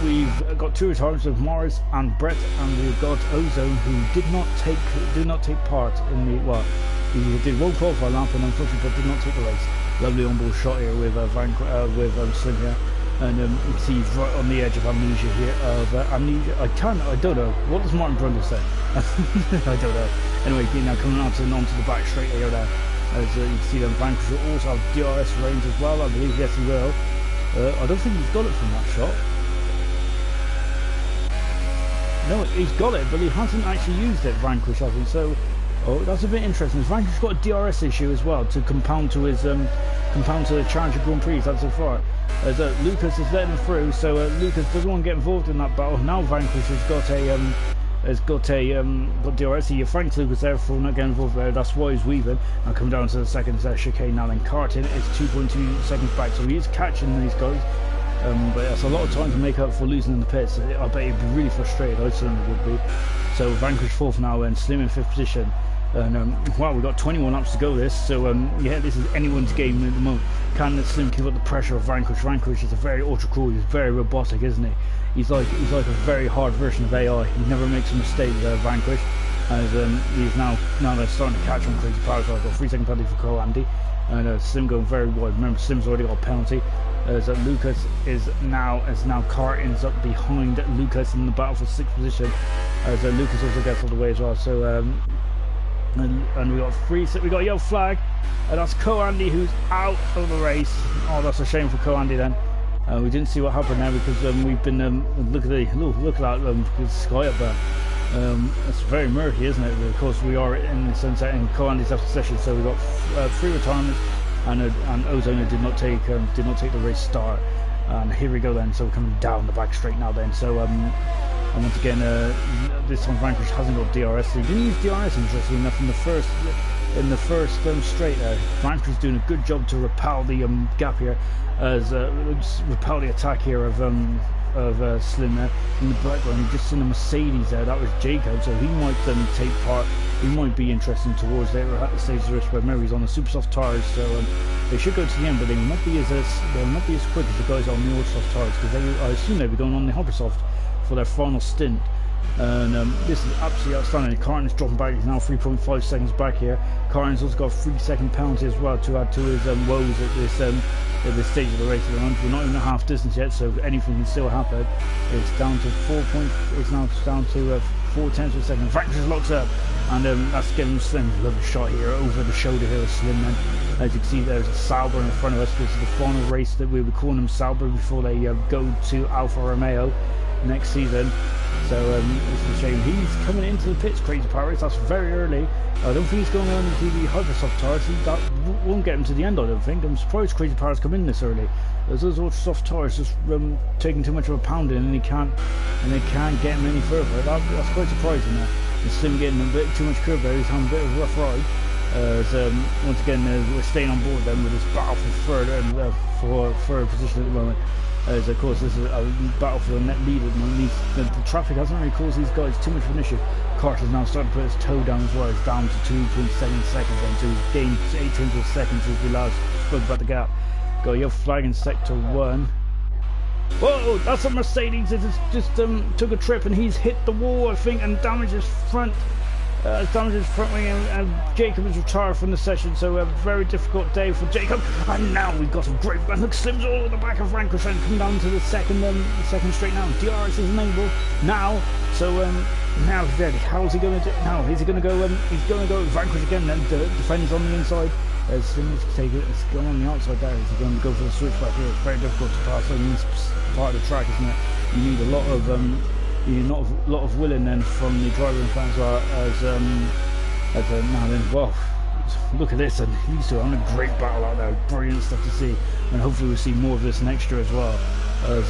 We've got 2 retirements of Morris and Brett, and we've got Ozone, who did not take part in the he did well qualify lap, and unfortunately but did not take the race. Lovely onboard shot here with Slim here, and you can see he's right on the edge of amnesia here. I don't know. What does Martin Brundle say? I don't know. Anyway, now coming onto the back straight here there, as you can see, them Vanquish will also have DRS range as well. I believe yes he will. I don't think he's got it from that shot. No, he's got it, but he hasn't actually used it, Vanquish, I think. So, that's a bit interesting. Vanquish got a DRS issue as well to compound to his the Challenger Grand Prix that's so far. As Lucas is letting him through, so Lucas doesn't want to get involved in that battle. Now Vanquish has got DRS. He thanks Lucas there for not getting involved there. That's why he's weaving. Now come down to the second chicane now. Then Carton is 2.2 seconds back, so he is catching these guys. But that's a lot of time to make up for losing in the pits. I bet he'd be really frustrated. I certainly would be. So Vanquish 4th now, and Slim in 5th position. And wow, we've got 21 laps to go this, so yeah, this is anyone's game at the moment. Can Slim keep up the pressure of Vanquish? Vanquish is a very ultra cool, he's very robotic, isn't he? He's like a very hard version of AI. He never makes a mistake, Vanquish. As he's now they're starting to catch on Crazy Power, so I've got 3 second penalty for Andy. And Slim going very wide. Remember, Slim's already got a penalty. As Lucas is now Carton's up behind Lucas in the battle for 6th position. As Lucas also gets all the way as well. So and we got a yellow flag, and that's Andy who's out of the race. Oh, that's a shame for Andy then. We didn't see what happened there because we've been look at that sky up there. It's very murky, isn't it? Of course, we are in the sunset in Andy's after session, so we've got 3 retirements, and Ozone did not take the race start. And here we go then. So we're coming down the back straight now then. So and once again, this time Vanquish hasn't got DRS. He didn't use DRS, interestingly enough, in the first straight. Vanquish is doing a good job to repel the gap here, as repel the attack here of Slim there in the background. You just seen a Mercedes there. That was Jacob, so he might take part. He might be interesting towards there at the stage of the race. But remember, he's on the super soft tires, so they should go to the end, but they will not be as quick as the guys on the ultra soft tires, because I assume they'll be going on the hyper soft for their final stint. And this is absolutely outstanding. Carton's dropping back. He's now 3.5 seconds back here. Carton's also got a 3-second penalty as well to add to his woes at this stage of the race. We're not even at half distance yet, so anything can still happen. It's down to 4 tenths of a second. Vanquish locks up, and that's getting Slim. Lovely shot here over the shoulder here of Slim. Then, as you can see, there's a Sauber in front of us. This is the final race that we'll be calling them Sauber before they go to Alfa Romeo next season. So it's a shame. He's coming into the pits, Crazy Pirates. That's very early. I don't think he's going on to the Hypersoft tires. That won't get him to the end, I don't think. I'm surprised Crazy Pirates come in this early. Those ultra soft tires just taking too much of a pounding, and they can't get him any further. That's quite surprising. And Slim getting a bit too much curve there. He's having a bit of a rough ride. Once again, we're staying on board then with this battle for third position at the moment. As of course this is a battle for the net lead at the moment. The traffic hasn't really caused these guys too much of an issue. Carter's now starting to put his toe down as well. It's down to 2.7 seconds then, so he's gained 8 tenths of a second since we last spoke about the gap. Got your flag in sector 1. Whoa, that's a Mercedes. It just took a trip, and he's hit the wall, I think, and damaged his front. Front wing, and Jacob is retired from the session, so a very difficult day for Jacob. And now we've got a great run. Look, Slim's all at the back of Vanquish and come down to the second straight now. DRS is enabled now, so now he's ready. How's he going to do now? Is he going to go? He's going to go Vanquish again. Then the defender's on the inside. Slim's take it. It's going on the outside there. He's going to go for the switch back here. It's very difficult to pass on this part of the track, isn't it? You need a lot of lot of willing then from the driver in front as well as now then. Well, look at this, and these two are on a great battle out there. Brilliant stuff to see, and hopefully we'll see more of this next year as well. As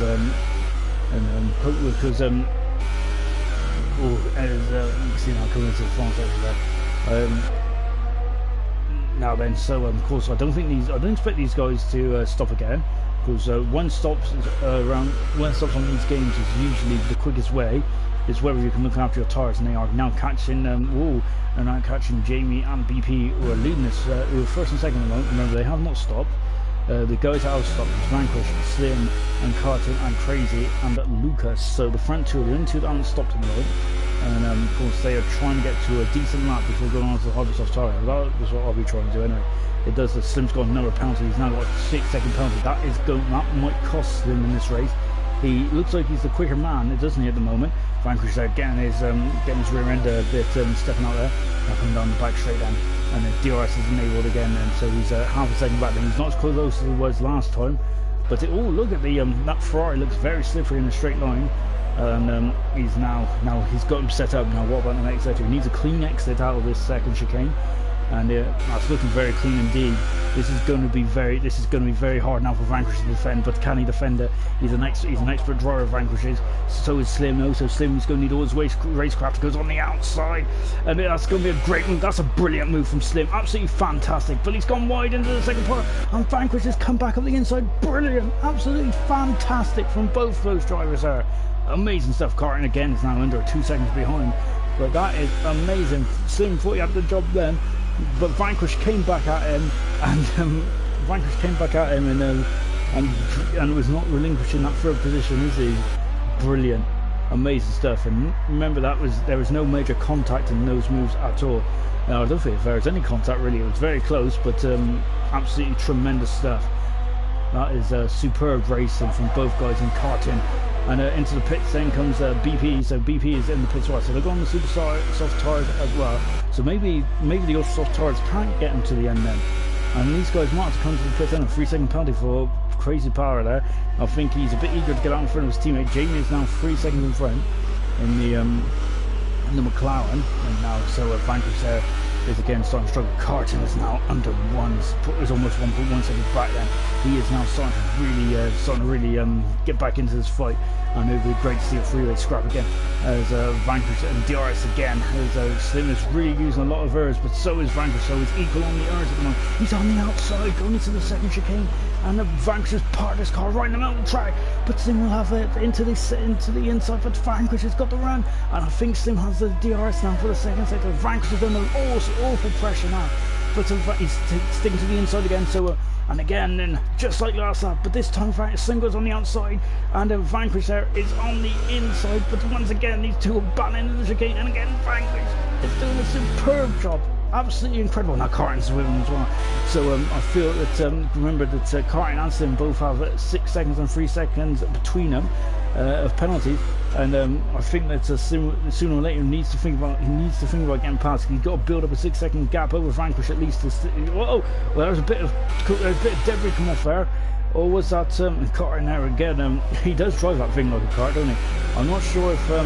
hopefully because you can see now coming into the final section there. Now then, so of course I don't expect these guys to stop again. Because one stops on these games is usually the quickest way. Is whether you can look after your tyres, and they are now catching Jamie and BP, who are leading this who are first and second at the moment. Remember, they have not stopped. The guys that have stopped is Vanquish, Slim, and Carton, and Crazy, and Lucas. So the front two, the only two that haven't stopped at the moment. And of course they are trying to get to a decent lap before going on to the Hypersoft tyre. That is what I'll be trying to do anyway. It does. The Slim's got another penalty. He's now got a 6-second penalty. That might cost Slim in this race. He looks like he's the quicker man, doesn't he, at the moment? Vanquish there getting his rear end a bit, stepping out there. Now coming down the back straight then, and the DRS is enabled again. And so he's half a second back. Then he's not as close as he was last time. But look at the that Ferrari looks very slippery in a straight line. And he's now he's got him set up. Now what about the next sector? He needs a clean exit out of this second chicane. And that's looking very clean indeed. This is going to be very hard now for Vanquish to defend. But can he defend it? He's an expert driver. Vanquish is. So is Slim. So Slim is going to need all his racecraft. Goes on the outside, and that's going to be a great move. That's a brilliant move from Slim. Absolutely fantastic. But he's gone wide into the second part, and Vanquish has come back up the inside. Brilliant. Absolutely fantastic from both those drivers there. Amazing stuff. Carton again is now under 2 seconds behind. But that is amazing. Slim thought he had the job then. But Vanquish came back at him, and and was not relinquishing that third position, is he? Brilliant, amazing stuff. And remember, there was no major contact in those moves at all. Now I don't think there was any contact really. It was very close, but absolutely tremendous stuff. That is superb racing from both guys in karting. And into the pits then comes BP. So BP is in the pits right. So they're going on the super soft tyres as well. So maybe the ultra soft tyres can't get them to the end then. And these guys might have to come to the pits then. A 3-second penalty for Crazy Power there. I think he's a bit eager to get out in front of his teammate. Jamie is now 3 seconds in front in the McLaren. And now Vanquish is again starting to struggle. Carton is now under one. Is almost 1.1 seconds back then. he is now starting to really get back into this fight, and it would be great to see a freeway scrap again as Vanquish and DRS again, as Slim is really using a lot of errors, but so is Vanquish, so he's equal on the errors at the moment. He's on the outside going into the second chicane, and Vanquish has parked his car right in the middle of the track, but Slim will have it into the inside, but Vanquish has got the run, and I think Slim has the DRS now for the second sector. Vanquish has done an awful pressure now, but he's sticking to the inside again, so and again, then just like last lap, but this time Slim goes on the outside, and Vanquish there is on the inside, but once again these two are battling into the chicane, and again Vanquish is doing a superb job, absolutely incredible. Now Carton's with him as well, so I feel that remember that Carton and Slim both have 6 seconds and 3 seconds between them of penalties, and I think that sooner or later he needs to think about getting past. He's got to build up a 6-second gap over Vanquish at least. Whoa! Well, there was a bit of debris come off there, or was that Carter there again? He does drive that thing like a car, doesn't he? I'm not sure if there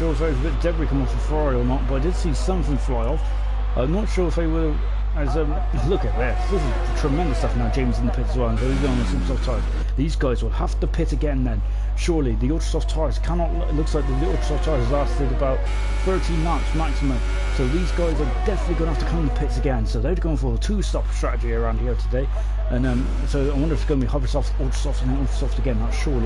was a bit of debris come off the Ferrari or not, but I did see something fly off. I'm not sure if they were. Look at this. This is tremendous stuff now. James in the pit as well, and so he's going on the super soft tires. These guys will have to pit again then. Surely the ultra soft tires cannot. It looks like the ultra soft tires lasted about 13 laps maximum. So these guys are definitely going to have to come in the pits again. So they're going for a 2-stop strategy around here today. And so I wonder if it's going to be hover soft, ultra soft, and ultra soft again. That should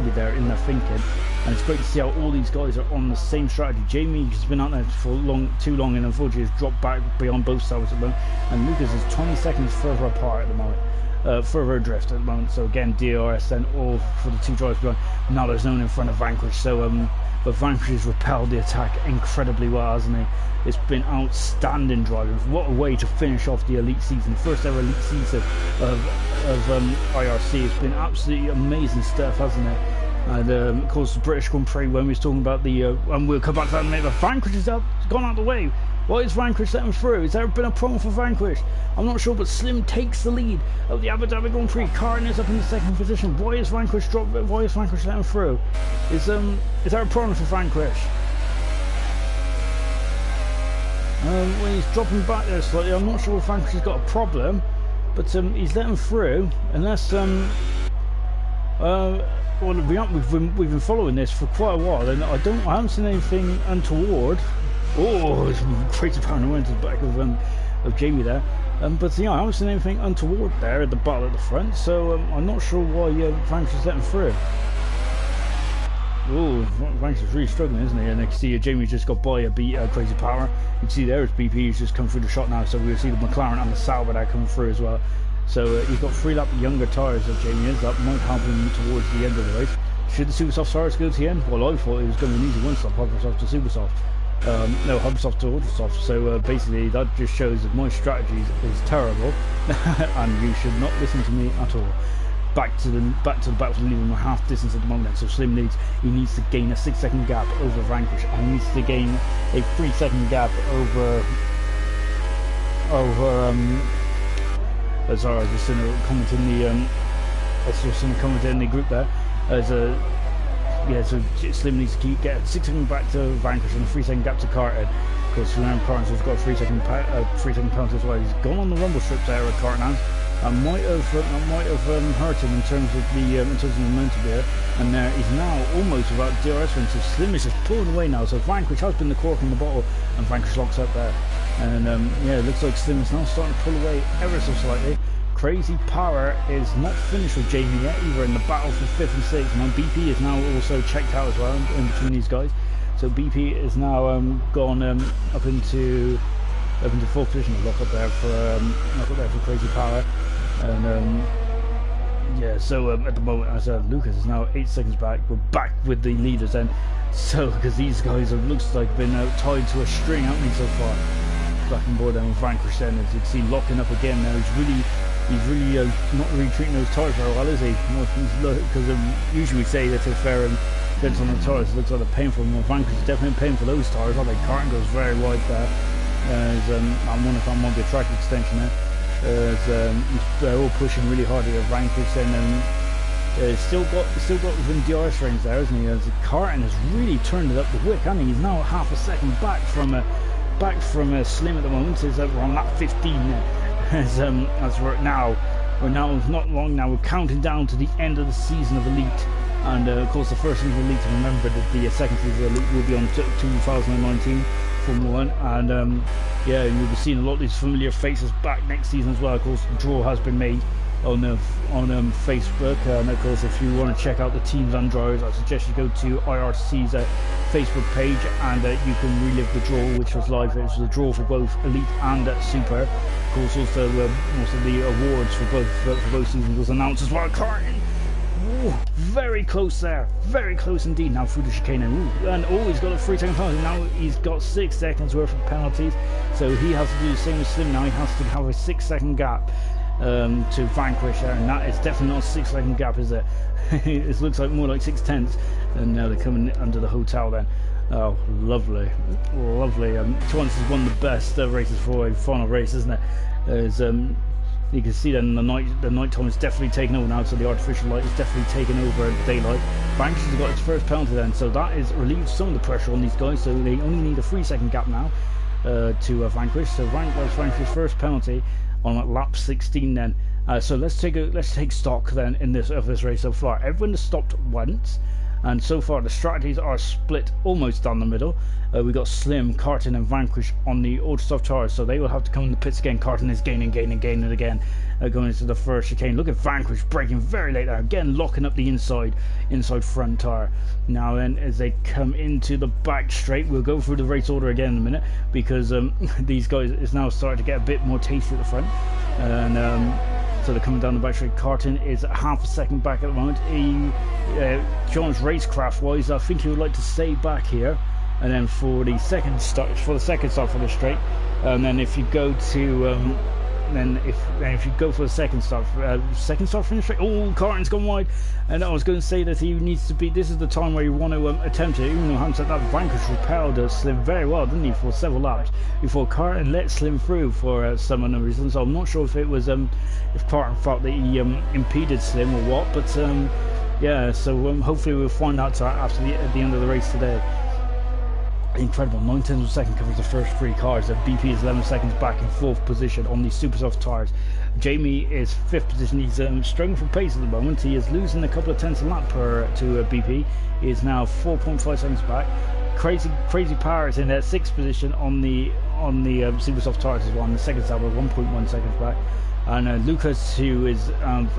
be there in their thinking. And it's great to see how all these guys are on the same strategy. Jamie has been out there for too long, and unfortunately has dropped back beyond both sides at the moment. And Lucas is 20 seconds further apart at the moment, further adrift at the moment. So again, DRS then all for the two drivers behind. Now there's no one in front of Vanquish. So but Vanquish has repelled the attack incredibly well, hasn't he? It's been outstanding driving. What a way to finish off the elite season, the first ever elite season of IRC. It's been absolutely amazing stuff, hasn't it? And of course the British Grand Prix, when we was talking about the and we'll come back to that in a minute, but Vanquish has gone out of the way. Why is Vanquish letting through? Has there been a problem for Vanquish? I'm not sure, but Slim takes the lead of the Abu Dhabi Grand Prix. Carton is up in the second position. Why is Vanquish letting through? Is there a problem for Vanquish? When he's dropping back there slightly, I'm not sure if Vanquish has got a problem, but he's letting through unless well, we've been following this for quite a while, and I haven't seen anything untoward. Oh, it's crazy power went to the back of Jamie there. But yeah, I haven't seen anything untoward there at the battle at the front, so I'm not sure why Vanquish is letting through. Oh, Vanquish is really struggling, isn't he? And you can see Jamie's just got by a Crazy Power. You can see there his BP's just come through the shot now, so we'll see the McLaren and the Sauber there coming through as well. So he's got 3 lap younger tyres than Jamie is. That might help him towards the end of the race. Should the Super Soft tyres go to the end? Well, I thought it was going to be an easy one-stop, Hover Soft to Super Soft. No, Hover Soft to Ultra Soft. So basically that just shows that my strategy is terrible and you should not listen to me at all. Back to the battle, leaving a half distance at the moment. So Slim needs to gain a 6-second gap over Vanquish, and he needs to gain a 3-second gap over sorry, I was just in a comment in the group there. So Slim needs to get a 6-second back to Vanquish and a 3-second gap to Carton. Of course, Carton's has got a 3-second penalty as well. He's gone on the rumble strip there at Carton. That might have hurt him in terms of the momentum here, and he's now almost without DRS win. So Slim is just pulling away now. So Vanquish has been the cork in the bottle, and Vanquish locks up there. And yeah, it looks like Slim is now starting to pull away ever so slightly. Crazy Power is not finished with Jamie yet either in the battle for 5th and 6th. Now BP is now also checked out as well in between these guys. So BP is now gone up into 4th position. A lock up there for Crazy Power. And yeah, so at the moment, as Lucas is now 8 seconds back. We're back with the leaders then. So because these guys have looks like been tied to a string, haven't they, so far? Back on board then with Vanquish then, as you can see, locking up again now. He's really not really treating those tyres very well, is he? Because usually we say that if they're bent on the tyres, it looks like they're paying for them. Well, Vanquish is definitely paying for those tyres. I think Carton goes very wide there. I wonder if that might be a track extension there. They're all pushing really hard at Vanquish, and still got within DRS range there, isn't he? As Carton has really turned it up the wick, hasn't he? He's now half a second back from Slim at the moment. Is we're on lap 15 now. As we're now we're now not long now. We're counting down to the end of the season of Elite, and of course the first season of Elite. Remember that the second season of Elite will be on 2019 Formula 1, and yeah, and you'll be seeing a lot of these familiar faces back next season as well. Of course, the draw has been made on Facebook, and of course, if you want to check out the teams and drivers, I suggest you go to IRC's Facebook page, and you can relive the draw, which was live. It was the draw for both Elite and Super. Of course, also the awards for both seasons was announced as well. Carton, very close there, very close indeed. Now through the chicane, and he's got a 3-second penalty. Now he's got 6 seconds worth of penalties, so he has to do the same as Slim. Now he has to have a 6-second gap to vanquish her, and that is definitely not a 6-second gap, is it? It looks like more like 6/10, and now they're coming under the hotel then. Oh, lovely, lovely. Torrance is one of the best races for a final race, isn't it? As you can see then the night time is definitely taken over now, so the artificial light is definitely taken over the daylight. Vanquish has got its first penalty then, so that is relieved some of the pressure on these guys, so they only need a 3-second gap now to vanquish. So Vanquish's first penalty on lap 16 then. So let's take stock then in this race so far. Everyone has stopped once, and so far the strategies are split almost down the middle. We got Slim, Carton and Vanquish on the ultra soft tires, so they will have to come in the pits again. Carton is gaining again, going into the first chicane. Look at Vanquish braking very late there, again locking up the inside front tire. Now then, as they come into the back straight, we'll go through the race order again in a minute, because these guys is now starting to get a bit more tasty at the front, and so they're coming down the back straight. Carton is half a second back at the moment. John's racecraft wise, I think he would like to stay back here, and then for the second start for the straight, and then if you go to if you go for the second start finish straight. Oh, Carton's gone wide, and I was going to say that he needs to be. This is the time where you want to attempt it. Even though having said that, Vanquish repelled Slim very well, didn't he, for several laps before Carton let Slim through for some unknown reason. So I'm not sure if it was if Carton felt that he impeded Slim or what, but yeah. So hopefully we'll find out after at the end of the race today. Incredible, 9/10 of a second covers the first 3 cars. BP is 11 seconds back in 4th position on the super soft tires. Jamie is 5th position. He's struggling for pace at the moment. He is losing a couple of tenths a lap to BP. He is now 4.5 seconds back. Crazy Power is in 6th position on the super soft tires as well. On the second stop, 1.1 seconds back. And Lucas, who is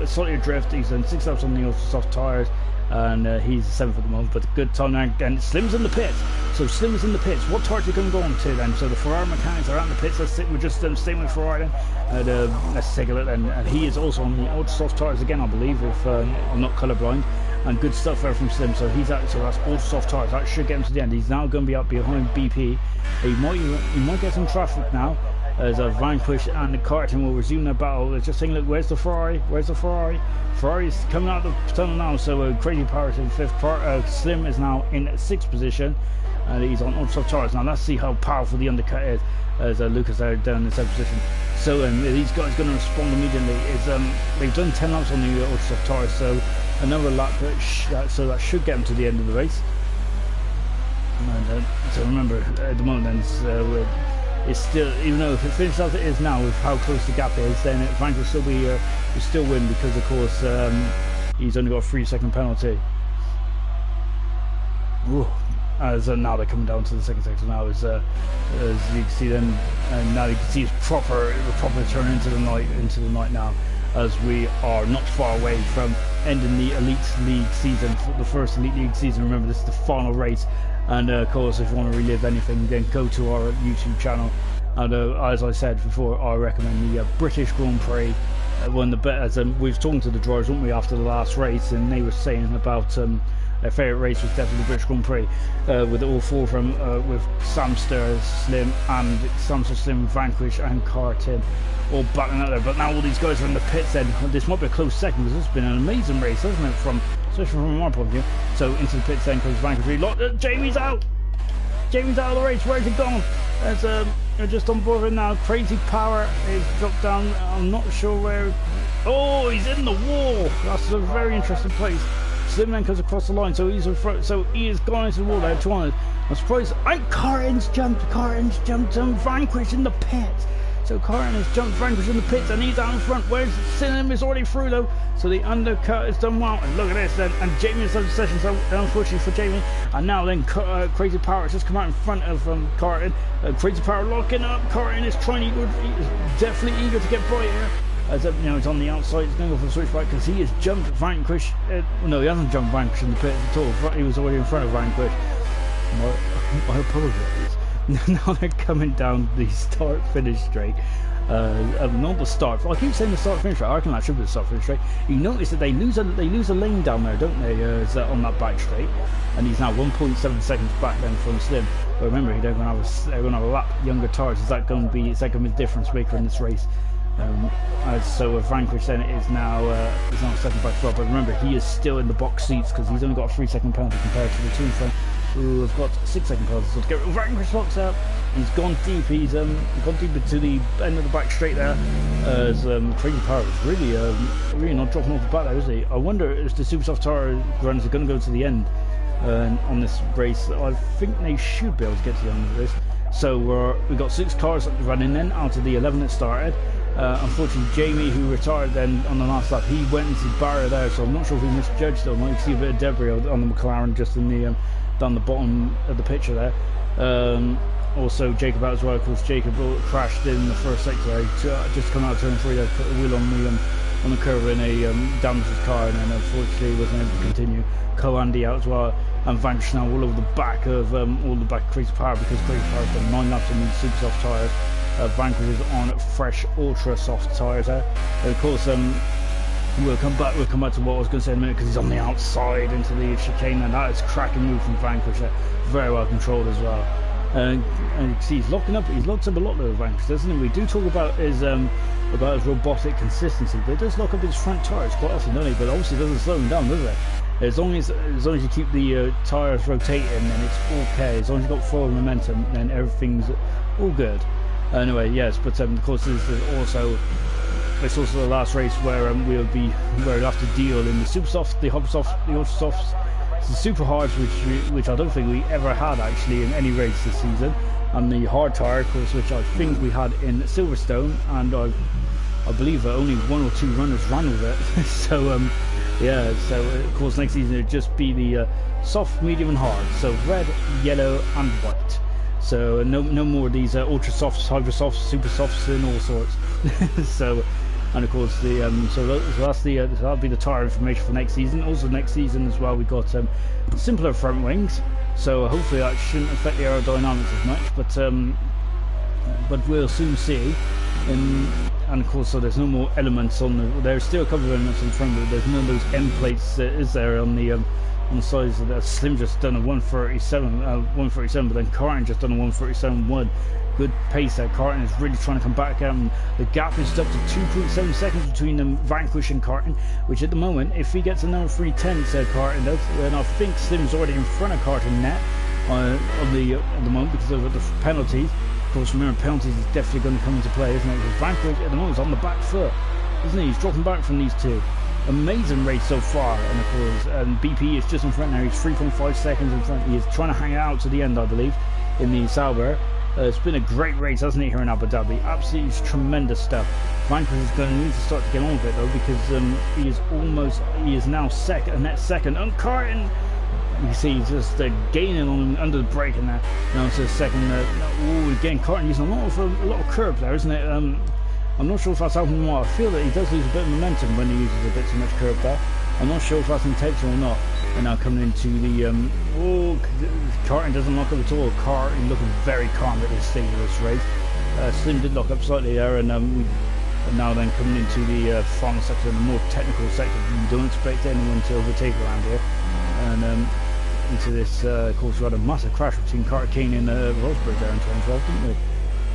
slightly adrift, he's done 6 laps on the ultra soft tires, and he's 7th at the moment, but a good time now. And Slim's in the pits, so Slim is in the pits. What tires are going to go on to then? So the Ferrari mechanics are out in the pits. We're just staying with Ferrari then, and let's take a look. And he is also on the ultra soft tires again, I believe, if I'm not colourblind. And good stuff there from Slim, so he's out. So that's ultra soft tires. That should get him to the end. He's now going to be up behind BP. He might get some traffic now, as Vanquish and the Carton will resume their battle. They're just saying, look, where's the Ferrari? Where's the Ferrari? Ferrari's coming out of the tunnel now, so Crazy Power is in 5th. Slim is now in 6th position, and he's on ultra soft tires. Now let's see how powerful the undercut is, as Lucas are down in 7th position. So these guys are going to respond immediately. They've done 10 laps on the ultra soft tires, so another lap, so that should get them to the end of the race. And, so remember, at the moment then, it's still, even though if it finishes as it is now with how close the gap is, then Frank will still be will still win, because of course he's only got a 3-second penalty. Ooh. As now they're coming down to the second sector now, as you can see then, and now you can see it's proper turn into the night now, as we are not far away from ending the Elite League season, the first Elite League season. Remember, this is the final race. And of course, if you want to relive anything, then go to our YouTube channel. And as I said before, I recommend the British Grand Prix. One of the best. We were talking to the drivers, weren't we, after the last race, and they were saying about their favourite race was definitely the British Grand Prix, with all 4 from with Samster, Slim, and Samster, Slim, Vanquish, and Carton all battling out there. But now all these guys are in the pits. Then this might be a close second, because this has been an amazing race, hasn't it? Especially from my point of view. So into the pits then comes Vanquish. Jamie's out. Jamie's out of the race. Where's he gone? They're just on board with now. Crazy Power is dropped down. I'm not sure where. Oh, he's in the wall. That's a very interesting place. Slim then comes across the line, so he's in front. So he has gone into the wall there. I'm surprised. Carton's jumped. Vanquish in the pits. So Carton has jumped Vanquish in the pits and he's out in front. Where's Slim is already through though. So the undercut is done well. And look at this then. And Jamie has done the session, so unfortunately for Jamie. And now then Crazy Power has just come out in front of Carton. Crazy Power locking up. Carton is trying to, he's definitely eager to get by here. As you know, it's on the outside, he's going to go for the switchback because he has jumped Vanquish. No, he hasn't jumped Vanquish in the pits at all. He was already in front of Vanquish. I apologise. Now they're coming down the start-finish straight. Not the start. I keep saying the start-finish straight. I reckon that should be the start-finish straight. You notice that they lose a lane down there, don't they? On that back straight, and he's now 1.7 seconds back then from Slim. But remember, they're going to have a lap younger tyres. Is that going to be the difference maker in this race? So Vanquish then is now second by 12, but remember he is still in the box seats because he's only got a 3-second penalty compared to the two in front who have got 6-second penalties. So to get Vanquish locks out, he's gone deep. He's gone deep into the end of the back straight there. As Crazy Power is really not dropping off the back there, is he? I wonder if the Super Soft Tyre runners are going to go to the end on this race. I think they should be able to get to the end of this. So we've got 6 cars running then out of the 11 that started. Unfortunately, Jamie, who retired then on the last lap, he went into the barrier there, so I'm not sure if he misjudged or not. You can see a bit of debris on the McLaren just in the down the bottom of the picture there. Also, Jacob out as well. Of course, Jacob crashed in the first sector. Just come out of turn 3 there, put a wheel on the curve and damaged his car, and then unfortunately wasn't able to continue. Co-Andy out as well, and Vanquish now all over the back of Crazy Power because Crazy Power's done 9 laps on these super soft tyres. Vanquish is on fresh ultra soft tyres there. And of course, we'll come back to what I was going to say in a minute because he's on the outside into the chicane, and that is a cracking move from Vanquish. Very well controlled as well. And you can see he's locked up a lot of Vanquish, doesn't he? We do talk about his robotic consistency, but it does lock up his front tyres quite often, doesn't he? But obviously it doesn't slow him down, does it? As long as you keep the tyres rotating, then it's okay. As long as you've got forward momentum, then everything's all good. Anyway, yes, but of course it's also the last race where we'll have to deal in the super soft, the hub soft, the ultra softs, the super hards, which I don't think we ever had actually in any race this season, and the hard tyre, of course, which I think we had in Silverstone, and I believe that only 1 or 2 runners ran with it. So yeah, so of course next season it'll just be the soft, medium, and hard. So red, yellow, and white. So no more of these ultra softs, hydro softs, super softs, and all sorts. So, and of course that'll be the tyre information for next season. Also next season as well, we got simpler front wings. So hopefully that shouldn't affect the aerodynamics as much. But we'll soon see. And of course, so there's no more elements on the. There's still a couple of elements on the front, but there's none of those end plates. Is there on the sides of that? Slim just done a 137, but then Carton just done a 137.1. Good pace there. Carton is really trying to come back out, and the gap is up to 2.7 seconds between them, Vanquish and Carton, which at the moment, if he gets another 3/10, Carton does, then I think Slim's already in front of Carton net at the moment because of the penalties. Of course, remember, penalties is definitely going to come into play, isn't it? Because Vanquish at the moment is on the back foot, isn't he? He's dropping back from these two. Amazing race so far, and of course, BP is just in front now. He's 3.5 seconds in front. He is trying to hang it out to the end, I believe, in the Sauber. It's been a great race, hasn't it, here in Abu Dhabi? Absolutely tremendous stuff. Vanquish is going to need to start to get on with it, though, because he is now net second. And Carton, you can see he's just gaining on him under the brake in there. Now it's a second. Again, Carton using a lot of curb there, isn't it? I'm not sure if that's helping him more. I feel that he does lose a bit of momentum when he uses a bit too much curb there. I'm not sure if that's intentional or not. And now coming into the Carton doesn't lock up at all. Carton looking very calm at this stage of this race. Slim did lock up slightly there, and now then coming into the final section, the more technical section. You don't expect anyone to overtake around here. And into this, of course, we had a massive crash between Carter Kane and Rosberg there in 2012, didn't we?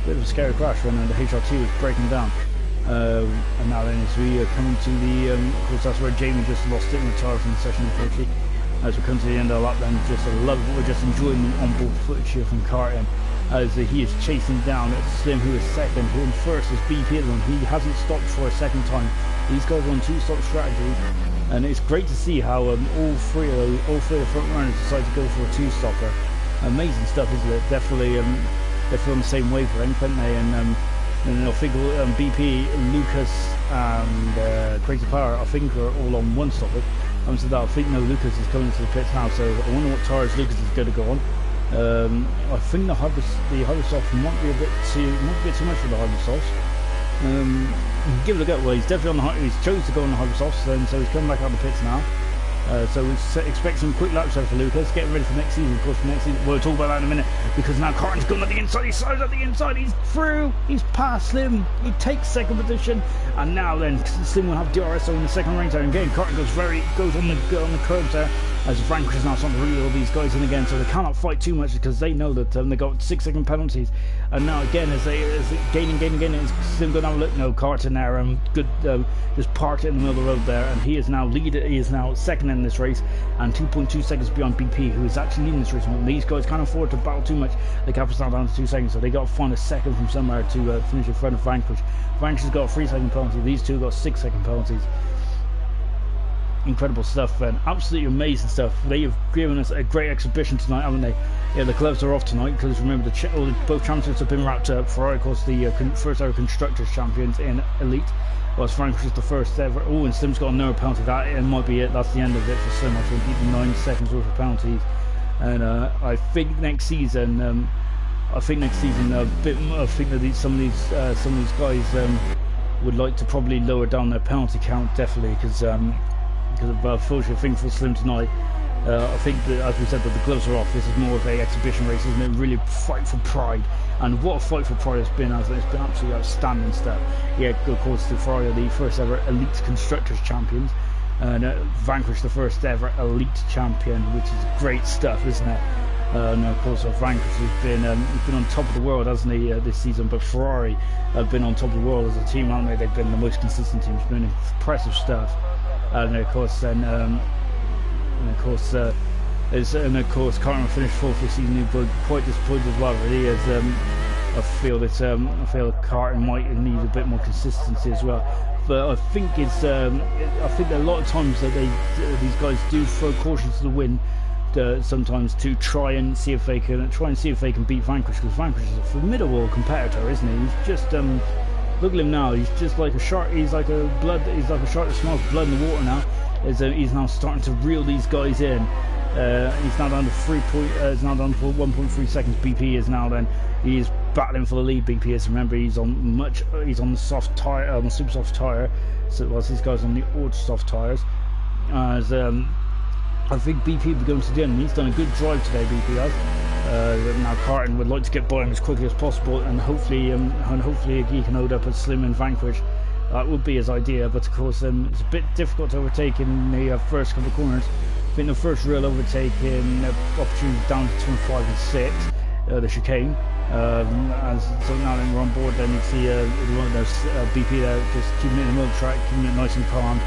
Bit of a scary crash when the HRT was breaking down. And now then as we come to the, of course that's where Jamie just lost it and retired from the session, unfortunately. As we come to the end of the lap then, just we're just enjoying the on-board footage here from Carton as he is chasing down at Slim, who is second, who in first is BP at the moment. He hasn't stopped for a second time. These guys are on 2-stop strategy, and it's great to see how all three of the front runners decide to go for a 2-stopper. Amazing stuff, isn't it? Definitely on the same wavelength, aren't they? And And then I think BP, Lucas, and Crazy Power, I think, are all on one stopper. So that I think no, Lucas is coming to the pits now. So I wonder what tyres Lucas is going to go on. I think the Hypersoft might be a bit too much for the Hypersofts. Give it a go. Well, he's definitely on the he's chose to go on the Hypersofts, and so he's coming back out of the pits now. So we expect some quick laps there for Lucas, getting ready for next season. Of course, for next season, we'll talk about that in a minute, because now Carton's gone at the inside, he's at the inside, he's through, he's past Slim, he takes second position, and now then Slim will have DRS in the second range there, and again Carton goes on the curbs there, as Vanquish is now starting to reel these guys in again, so they cannot fight too much because they know that they got 6-second penalties. And now again, as they gaining, it's Slim going down. Look, no, Carton there, good, just parked it in the middle of the road there, and he is now he is now second in this race, and 2.2 seconds beyond BP, who is actually leading this race. And these guys can't afford to battle too much. They can't start down to 2 seconds, so they got to find a second from somewhere to finish in front of Vanquish. Vanquish has got a 3-second penalty. These two got 6-second penalties. Incredible stuff, and absolutely amazing stuff. They have given us a great exhibition tonight, haven't they? Yeah, the gloves are off tonight because remember both championships have been wrapped up. Ferrari, of course, the first ever constructors champions in Elite, whilst Frank was the first ever. Oh, and Slim's got another penalty. That it might be it. That's the end of it for Slim. I think he's 9 seconds worth of penalties, and I think next season, a bit. I think that some of these guys would like to probably lower down their penalty count, definitely, because of unfortunate thing for Slim tonight. I think that, as we said, that the gloves are off. This is more of a exhibition race, isn't it? Really fight for pride, and what a fight for pride it's been. It's been absolutely outstanding stuff. Yeah, of course, the Ferrari are the first ever Elite Constructors champions, and Vanquish the first ever Elite champion, which is great stuff, isn't it? And of course, Vanquish has been on top of the world, hasn't he, this season? But Ferrari have been on top of the world as a team, haven't they? They've been the most consistent team. It's been impressive stuff. And of course, Carton finished 4th this season, but quite disappointed as well. Really, as I feel Carton might need a bit more consistency as well. But I think I think that a lot of times that these guys do throw caution to the wind, sometimes to try and see if they can beat Vanquish, because Vanquish is a formidable competitor, isn't he? He's just look at him now. He's just like a shark. He's like a shark that smells blood in the water now. He's now starting to reel these guys in. He's now down to 1.3 seconds. BP is now then. He is battling for the lead. BP is. Remember, he's on the soft tire, on the super soft tire. So whilst these guys on the ultra soft tires. As I think BP will be going to the end. He's done a good drive today. BP has. Now Carton would like to get by him as quickly as possible, and hopefully he can hold up as Slim and Vanquish. That would be his idea, but of course it's a bit difficult to overtake in the first couple of corners. I think the first real overtaking opportunity down to 2 and 5 and 6, the chicane. So now that we're on board, then you see one of those BP there, just keeping it in the middle of the track, keeping it nice and calm,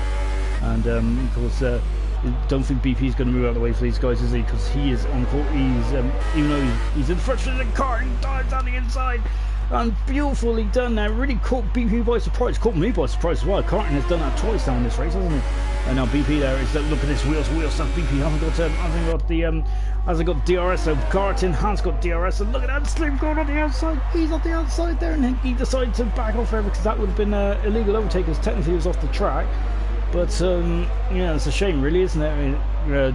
and of course. Don't think BP is going to move out of the way for these guys, is he? Because he is on court. Even though he's in the front of the car, he dives down the inside, and beautifully done there. Really caught BP by surprise. Caught me by surprise as well. Carton has done that twice down this race, hasn't he? And now BP there is look at this wheel stuff. BP hasn't got DRS. So Carton has got DRS, and look at that Slim going on the outside. He's on the outside there, and he decided to back off there because that would have been illegal overtake, because technically he was off the track. But yeah, it's a shame, really, isn't it? I mean,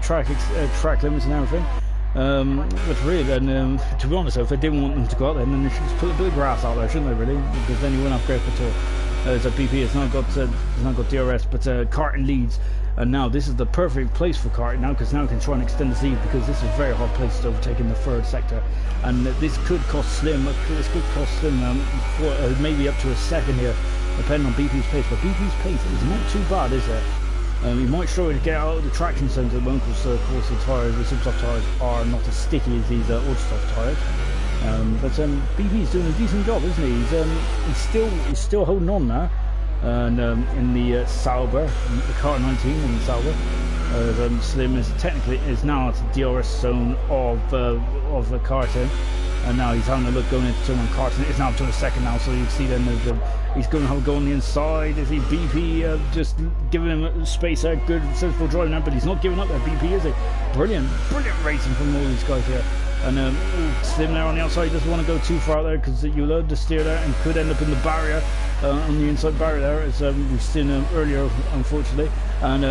track limits and everything. But really, then, to be honest, if they didn't want them to go out there, then they should just put a bit of grass out there, shouldn't they? Really, because then you won't have grip at all. So BP has not got DRS, but Carton leads, and now this is the perfect place for Carton now, because now he can try and extend his lead, because this is a very hard place to overtake in the third sector, and this could cost Slim. Maybe up to a second here, depending on BP's pace. But BP's pace is not too bad, is it? He might struggle to get out of the traction centre at the moment, because of course the super soft tyres are not as sticky as these ultra soft tyres. But BP's doing a decent job, isn't he? He's still holding on now, and in the Sauber, the car 19 in the Sauber. Slim is now at the DRS zone of the Carton, and now he's having a look going into turn one. Carton is now to the second now, so you see then he's going to have a go on the inside. Is he? BP just giving him space there, good sensible driving there, but he's not giving up there. BP, is he? Brilliant racing from all these guys here. And Slim there on the outside, doesn't want to go too far there because you'll load the steer there and could end up in the barrier, on the inside barrier there, as we've seen earlier, unfortunately. And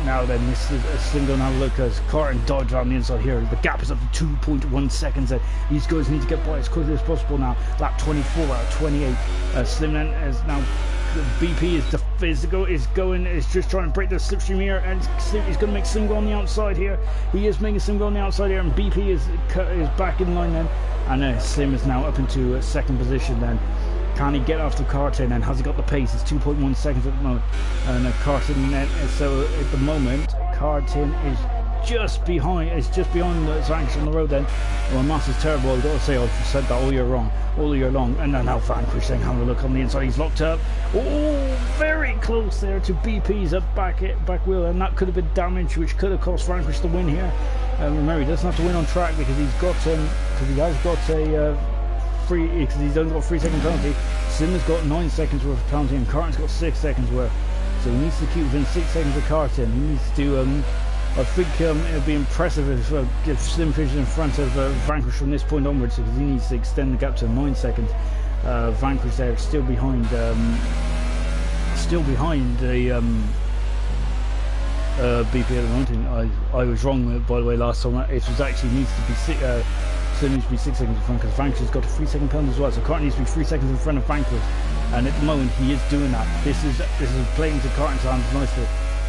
now then, this is Slim going to have a look as Carton dodged around the inside here. The gap is up to 2.1 seconds. These guys need to get by as quickly as possible now. Lap 24 out of 28. Slim then is now. BP is just trying to break the slipstream here, and he's going to make Slim go on the outside here. He is making Slim go on the outside here, and BP is back in line then, and Slim is now up into second position then. Can he get after Carton, and has he got the pace? It's 2.1 seconds at the moment, and Carton then, so at the moment Carton is just behind the Vanquish on the road then. Well, Mass is terrible, I've got to say. I've said that all year long. And then now Vanquish then having a look on the inside. He's locked up. Oh, very close there to BP's up back wheel, and that could have been damage, which could have cost Vanquish the win here. Remember, he doesn't have to win on track because he's got because he has got a because he's only got a 3-second penalty. Slim has got 9 seconds worth of penalty, and Carton's got 6 seconds worth. So he needs to keep within 6 seconds of Carton. He needs to I think it would be impressive if Slim finishes in front of Vanquish from this point onwards, because he needs to extend the gap to 9 seconds. Vanquish there still behind the BP at the moment. I was wrong, by the way, last time. It was actually needs to be Slim needs to be 6 seconds in front, because Vanquish has got a 3-second penalty as well. So Carton needs to be 3 seconds in front of Vanquish, and at the moment he is doing that. This is playing to Carton's hands nicely.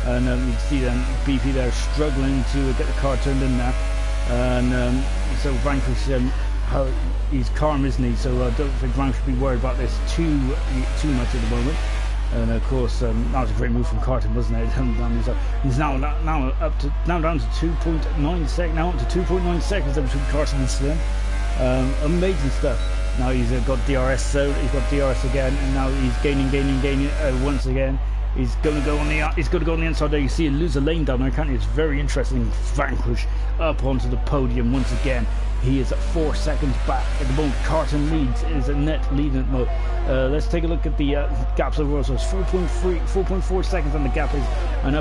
And you can see then BP there struggling to get the car turned in there, and so Vanquish, he's calm, isn't he? So I don't think Vanquish should be worried about this too much at the moment. And of course, that was a great move from Carton, wasn't it? He's now down to 2.9 seconds. Now up to 2.9 seconds between Carton and Slim. Amazing stuff. Now he's got DRS, so he's got DRS again, and now he's gaining once again. He's going to go on the inside there. You see him lose a lane down there, can't you? It's very interesting. Vanquish up onto the podium once again. He is at 4 seconds back at the moment. Carton leads, is a net lead at the moment. Let's take a look at the gaps overall. So it's 4.4 seconds on the gap is, and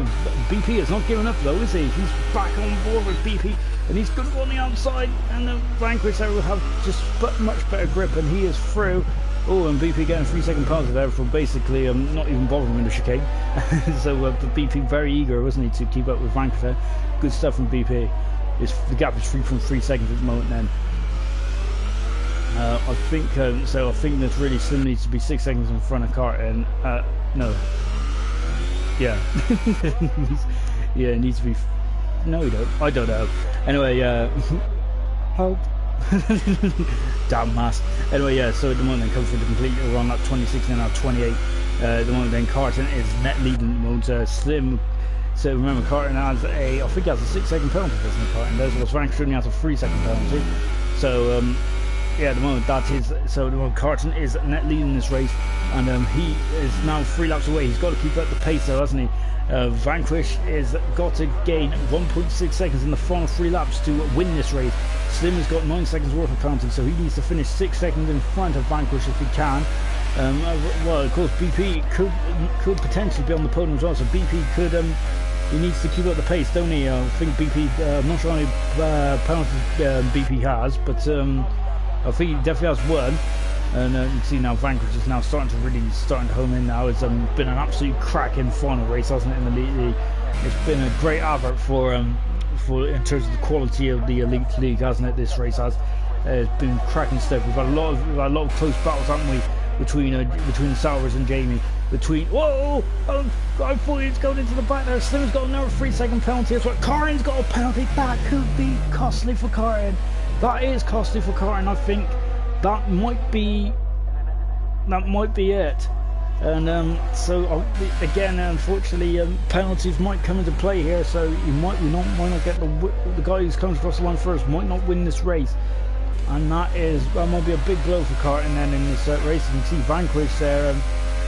BP is not giving up though, is he? He's back on board with BP, and he's going to go on the outside, and the Vanquish there will have just much better grip, and he is through. Oh, and BP getting a 3-second penalty there for basically not even bothering in the chicane. So but BP very eager, wasn't he, to keep up with Vanquish there. Good stuff from BP. The gap is 3.3 seconds at the moment then. I think that really Slim needs to be 6 seconds in front of Carton. No. Yeah. Yeah, it needs to be... No, he don't. I don't know. Anyway, hope. Damn Mass. Anyway, yeah, so at the moment then comes for the complete, we're on lap 26 and now 28. At the moment then Carton is net leading at the moment. Slim, so remember Carton has I think he has a 6-second penalty, doesn't he? Carton does, whilst Vanquish only has a 3-second penalty. So yeah, at the moment that is, so at the moment Carton is net leading this race, and he is now 3 laps away. He's got to keep up the pace though, hasn't he? Vanquish is got to gain 1.6 seconds in the final 3 laps to win this race. Slim has got 9 seconds worth of penalty, so he needs to finish 6 seconds in front of Vanquish if he can. Well, of course, BP could potentially be on the podium as well, so BP could, he needs to keep up the pace, don't he? I think BP, I'm not sure how many penalties BP has, but I think he definitely has one. And you can see now Vanquish is now starting to home in now. It's been an absolute cracking final race, hasn't it, in the league? It's been a great advert for in terms of the quality of the Elite League, hasn't it? This race has. It's been cracking stuff. We've had a lot of close battles, haven't we, between Salvers and Jamie. Whoa! Oh, I thought he was going into the back there. Slim's got another 3-second penalty as well. Carton's got a penalty. That could be costly for Carton. That is costly for Carton. I think that might be it. And so again, unfortunately, penalties might come into play here. So you might not get the guy who's comes across the line first might not win this race, and that might be a big blow for Carton then in this race. You can see Vanquish there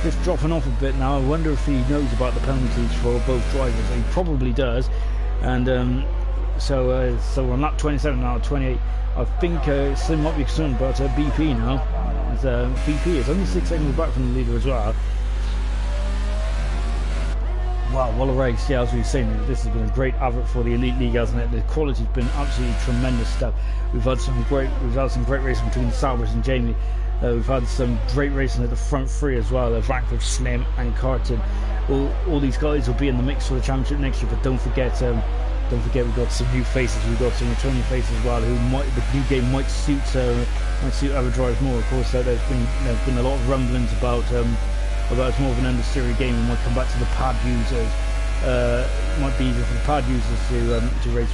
just dropping off a bit now. I wonder if he knows about the penalties for both drivers. He probably does. And so on lap 27 now, 28. I think Slim might be concerned about BP now. As BP is only 6 seconds back from the leader as well. Wow, what a race. Yeah, as we were saying, this has been a great advert for the Elite League, hasn't it? The quality's been absolutely tremendous stuff. We've had some great racing between Salvers and Jamie. We've had some great racing at the front three as well, Vanquish, Slim and Carton. All these guys will be in the mix for the championship next year, but don't forget we've got some new faces, we've got some returning faces as well, the new game might suit other drivers more. Of course, there's been a lot of rumblings about it's more of an understeery game. We might come back to the pad users. It might be easier for the pad users to race,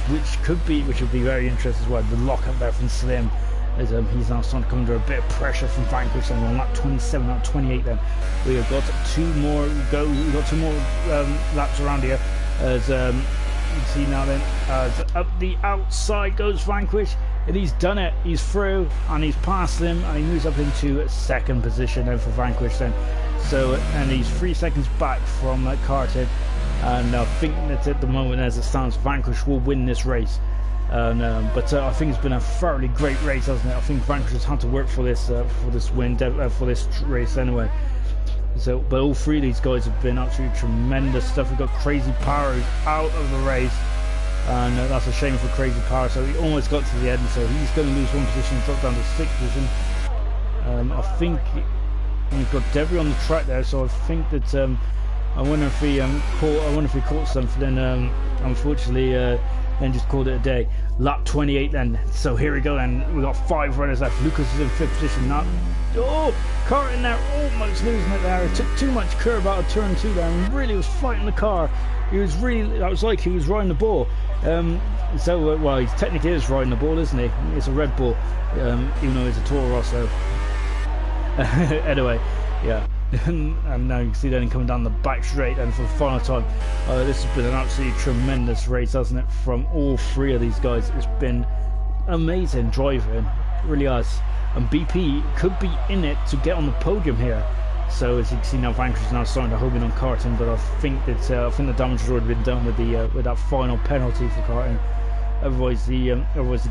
which would be very interesting as well. The lock up there from Slim, as he's now starting to come under a bit of pressure from Vanquish, and on lap 27, lap 28 then we have got two more laps around here, as you can see now then, as up the outside goes Vanquish, and he's done it, he's through, and he's past Slim, and he moves up into second position then for Vanquish then. So, and he's 3 seconds back from Carton, and I think that at the moment, as it stands, Vanquish will win this race. But I think it's been a thoroughly great race, hasn't it? I think Vanquish has had to work for this win, for this race anyway. So, but all three of these guys have been absolutely tremendous stuff. We've got Crazy Power out of the race, and that's a shame for Crazy Power. So he almost got to the end, so he's going to lose one position and drop down to 6th position. I think we've got Devery on the track there, so I think that I wonder if he caught something. Unfortunately, then just called it a day. Lap 28 then. So here we go then. We've got 5 runners left. Lucas is in 5th position now. Oh, Carton there, almost losing it there. It took too much curve out of turn 2 there, and really was fighting the car. That was like he was riding the ball. Well, he technically is riding the ball, isn't he? It's a Red Bull, even though it's a Toro Rosso. Anyway, yeah. And now you can see then coming down the back straight, and for the final time, this has been an absolutely tremendous race, hasn't it, from all three of these guys. It's been amazing driving, it really has, and BP could be in it to get on the podium here. So as you can see now, Vanquish is now starting to home in on Carton, but I think that the damage has already been done with that final penalty for Carton. Otherwise the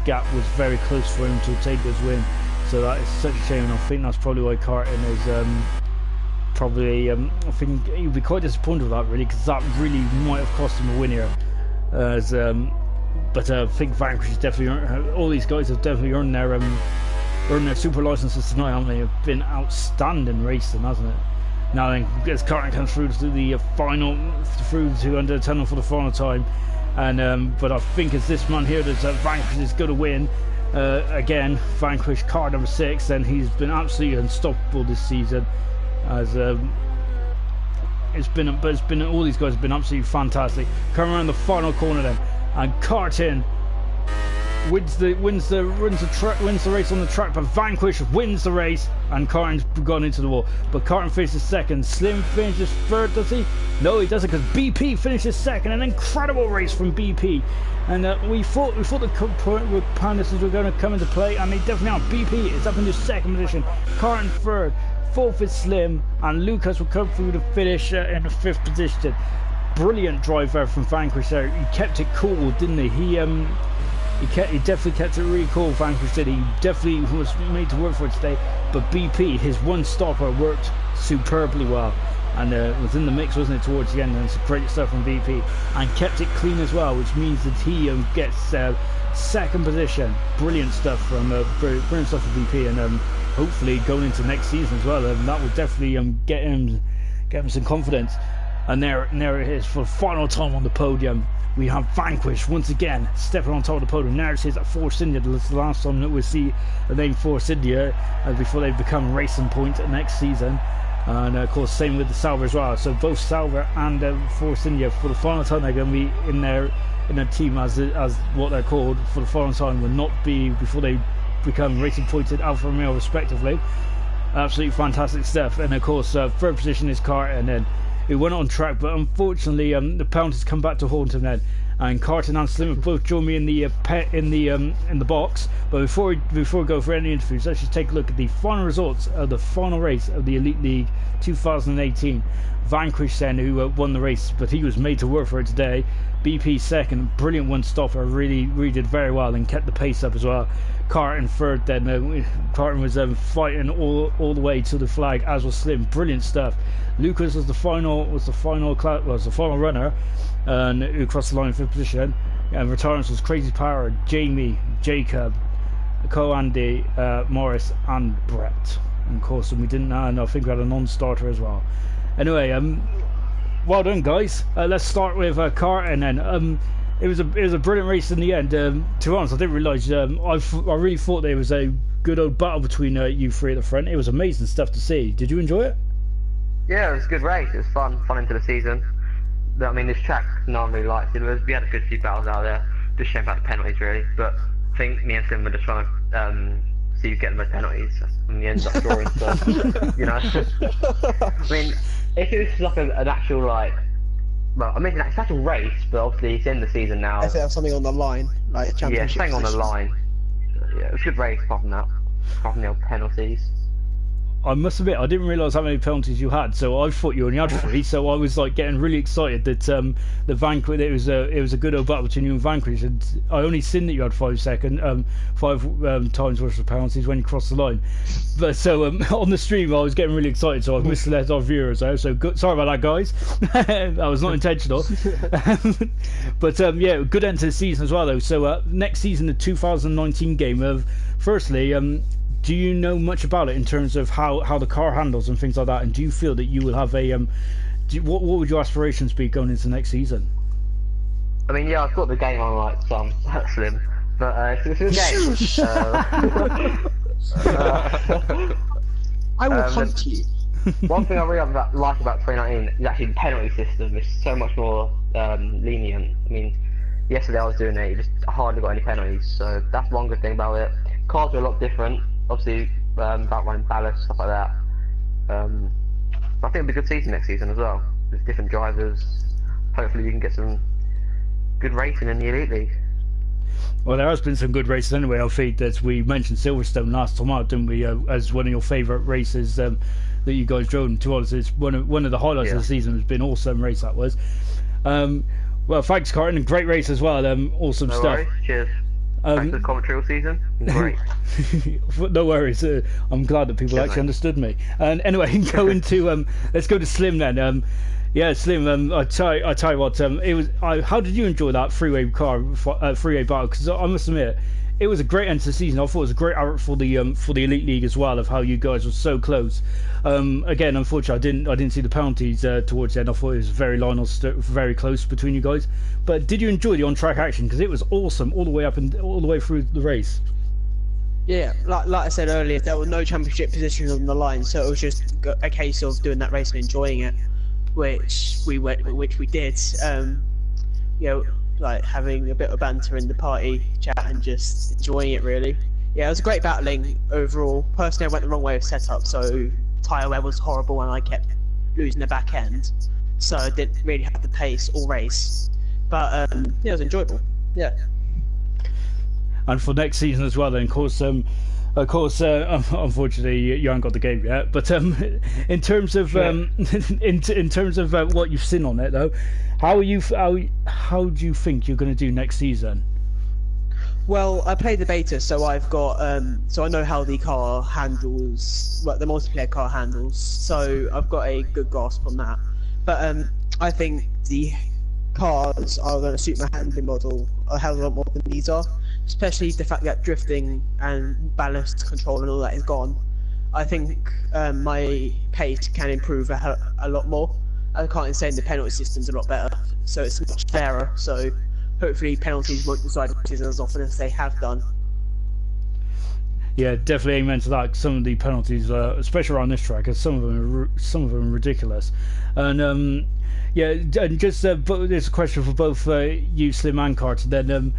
gap was very close for him to take this win, so that is such a shame, and I think that's probably why Carton is I think he'd be quite disappointed with that, really, because that really might have cost him a win here. But I think Vanquish has definitely all these guys have definitely earned their super licenses tonight, haven't they? Have been outstanding racing, hasn't it? Now then, as Carton comes through to the through to under the tunnel for the final time, and but I think it's this man here that Vanquish is going to win. Again, Vanquish, car number 6, and he's been absolutely unstoppable this season. As it's been all these guys have been absolutely fantastic. Coming around the final corner then, and Carton wins the race on the track, but Vanquish wins the race, and Carton's gone into the wall. But Carton finishes 2nd. Slim finishes 3rd, does he? No, he doesn't, because BP finishes 2nd. An incredible race from BP, and we thought the Pandas were going to come into play, and they definitely are. BP is up into 2nd position. Carton 3rd. 4th is Slim, and Lucas will come through the finish in the 5th position. Brilliant drive there from Vanquish there. He kept it cool, didn't he? He definitely kept it really cool, Vanquish did. He definitely was made to work for it today. But BP, his one stopper, worked superbly well, and was in the mix, wasn't it, towards the end, and some great stuff from BP, and kept it clean as well, which means that he gets 2nd position. Brilliant stuff from BP, and hopefully going into next season as well, and that will definitely get him some confidence. And there it is for the final time on the podium. We have Vanquish once again stepping on top of the podium. Now it is at Force India. This is the last time that we'll see the name Force India before they become Racing Point next season. And of course, same with the Sauber as well. So both Sauber and Force India, for the final time, they're going to be in their team as what they're called for the final time. Will not be before they become Racing Point and Alfa Romeo respectively. Absolutely fantastic stuff. And of course, 3rd position is Carton, and then he went on track, but unfortunately the penalties come back to haunt him then, and Carton and Slim have both joined me in the box. But before we go for any interviews, let's just take a look at the final results of the final race of the Elite League 2018. Vanquish then, who won the race, but he was made to work for it today. BP second, brilliant one stopper, really did very well and kept the pace up as well. Carton third then, Carton was fighting all the way to the flag, as was Slim, brilliant stuff. Lucas was the final runner, and who crossed the line in 5th position. And retirements was Crazy Power, Jamie, Jacob, Co-Andy, Morris and Brett. And of course, we didn't, and I think we had a non-starter as well. Anyway, well done, guys. Let's start with Carton then. It was a brilliant race in the end. To be honest, I didn't realise. I really thought there was a good old battle between you three at the front. It was amazing stuff to see. Did you enjoy it? Yeah, it was a good race. It was fun into the season. I mean, this track no one really liked it. We had a good few battles out there. Just shame about the penalties, really. But I think me and Sim were just trying to see who get the most penalties, and we ended up drawing. So, you know, I mean, if it was like an actual like, well, I mean, it's an actual race, but obviously it's the end of the season now. If there's something on the line, like a championship. Yeah, something on the line. Yeah, it was a good race apart from that. Apart from the old penalties. I must admit, I didn't realise how many penalties you had, so I thought you only had 3. So I was like getting really excited that the Vanquish, it was a good old battle between you and Vanquish. And I only seen that you had 5 times worth of penalties when you crossed the line. But so on the stream, I was getting really excited, so I've misled our viewers out. So good, sorry about that, guys. That was not intentional. But yeah, good end to the season as well, though. So next season, the 2019 game. Firstly, do you know much about it in terms of how the car handles and things like that? And do you feel that you will have a what would your aspirations be going into next season? I mean, yeah, I've got the game on like some Slim, but it's a good game. I will hunt you. One thing I really like about 2019 is actually the penalty system. It's so much more lenient. I mean, yesterday I was doing it, you just hardly got any penalties, so that's one good thing about it. Cars are a lot different. Obviously, about running ballast, stuff like that. But I think it'll be a good season next season as well. With different drivers. Hopefully, you can get some good racing in the Elite League. Well, there has been some good races anyway. I think that we mentioned Silverstone last time out, didn't we? As one of your favourite races that you guys drove. To us, it's one of the highlights of the season. Has been awesome race that was. Well, thanks, Carton. Great race as well. Awesome no stuff. Worries. Cheers. Thanks for the commentary all season. Great. No worries. I'm glad that people actually understood me. And anyway, let's go to Slim then. Yeah, Slim. I tell you what. It was. How did you enjoy that freeway battle? Because I must admit, it was a great end to the season. I thought it was a great outlet for the Elite League as well, of how you guys were so close. Again, unfortunately, I didn't see the penalties towards the end. I thought it was very close between you guys. But did you enjoy the on-track action? Because it was awesome all the way up and all the way through the race. Yeah, like I said earlier, there were no championship positions on the line, so it was just a case of doing that race and enjoying it, which we did. You know, like having a bit of banter in the party chat and just enjoying it really. Yeah, it was great battling overall. Personally, I went the wrong way of setup, so tyre wear was horrible and I kept losing the back end, so I didn't really have the pace all race. But yeah, it was enjoyable. Yeah. And for next season as well, then, of course, unfortunately, you haven't got the game yet. But in terms of in terms of what you've seen on it, though, how do you think you're going to do next season? Well, I played the beta, so I've got so I know how the car handles, like the multiplayer car handles. So I've got a good grasp on that. But I think the cars are going to suit my handling model a hell of a lot more than these are. Especially the fact that drifting and ballast control and all that is gone. I think my pace can improve a lot more. I can't say the penalty system's a lot better, so it's much fairer. So hopefully penalties won't decide races as often as they have done. Yeah, definitely amen to that. Some of the penalties, especially around this track, some of them are ridiculous. And yeah, and just but there's a question for both you, Slim and Carter. Then.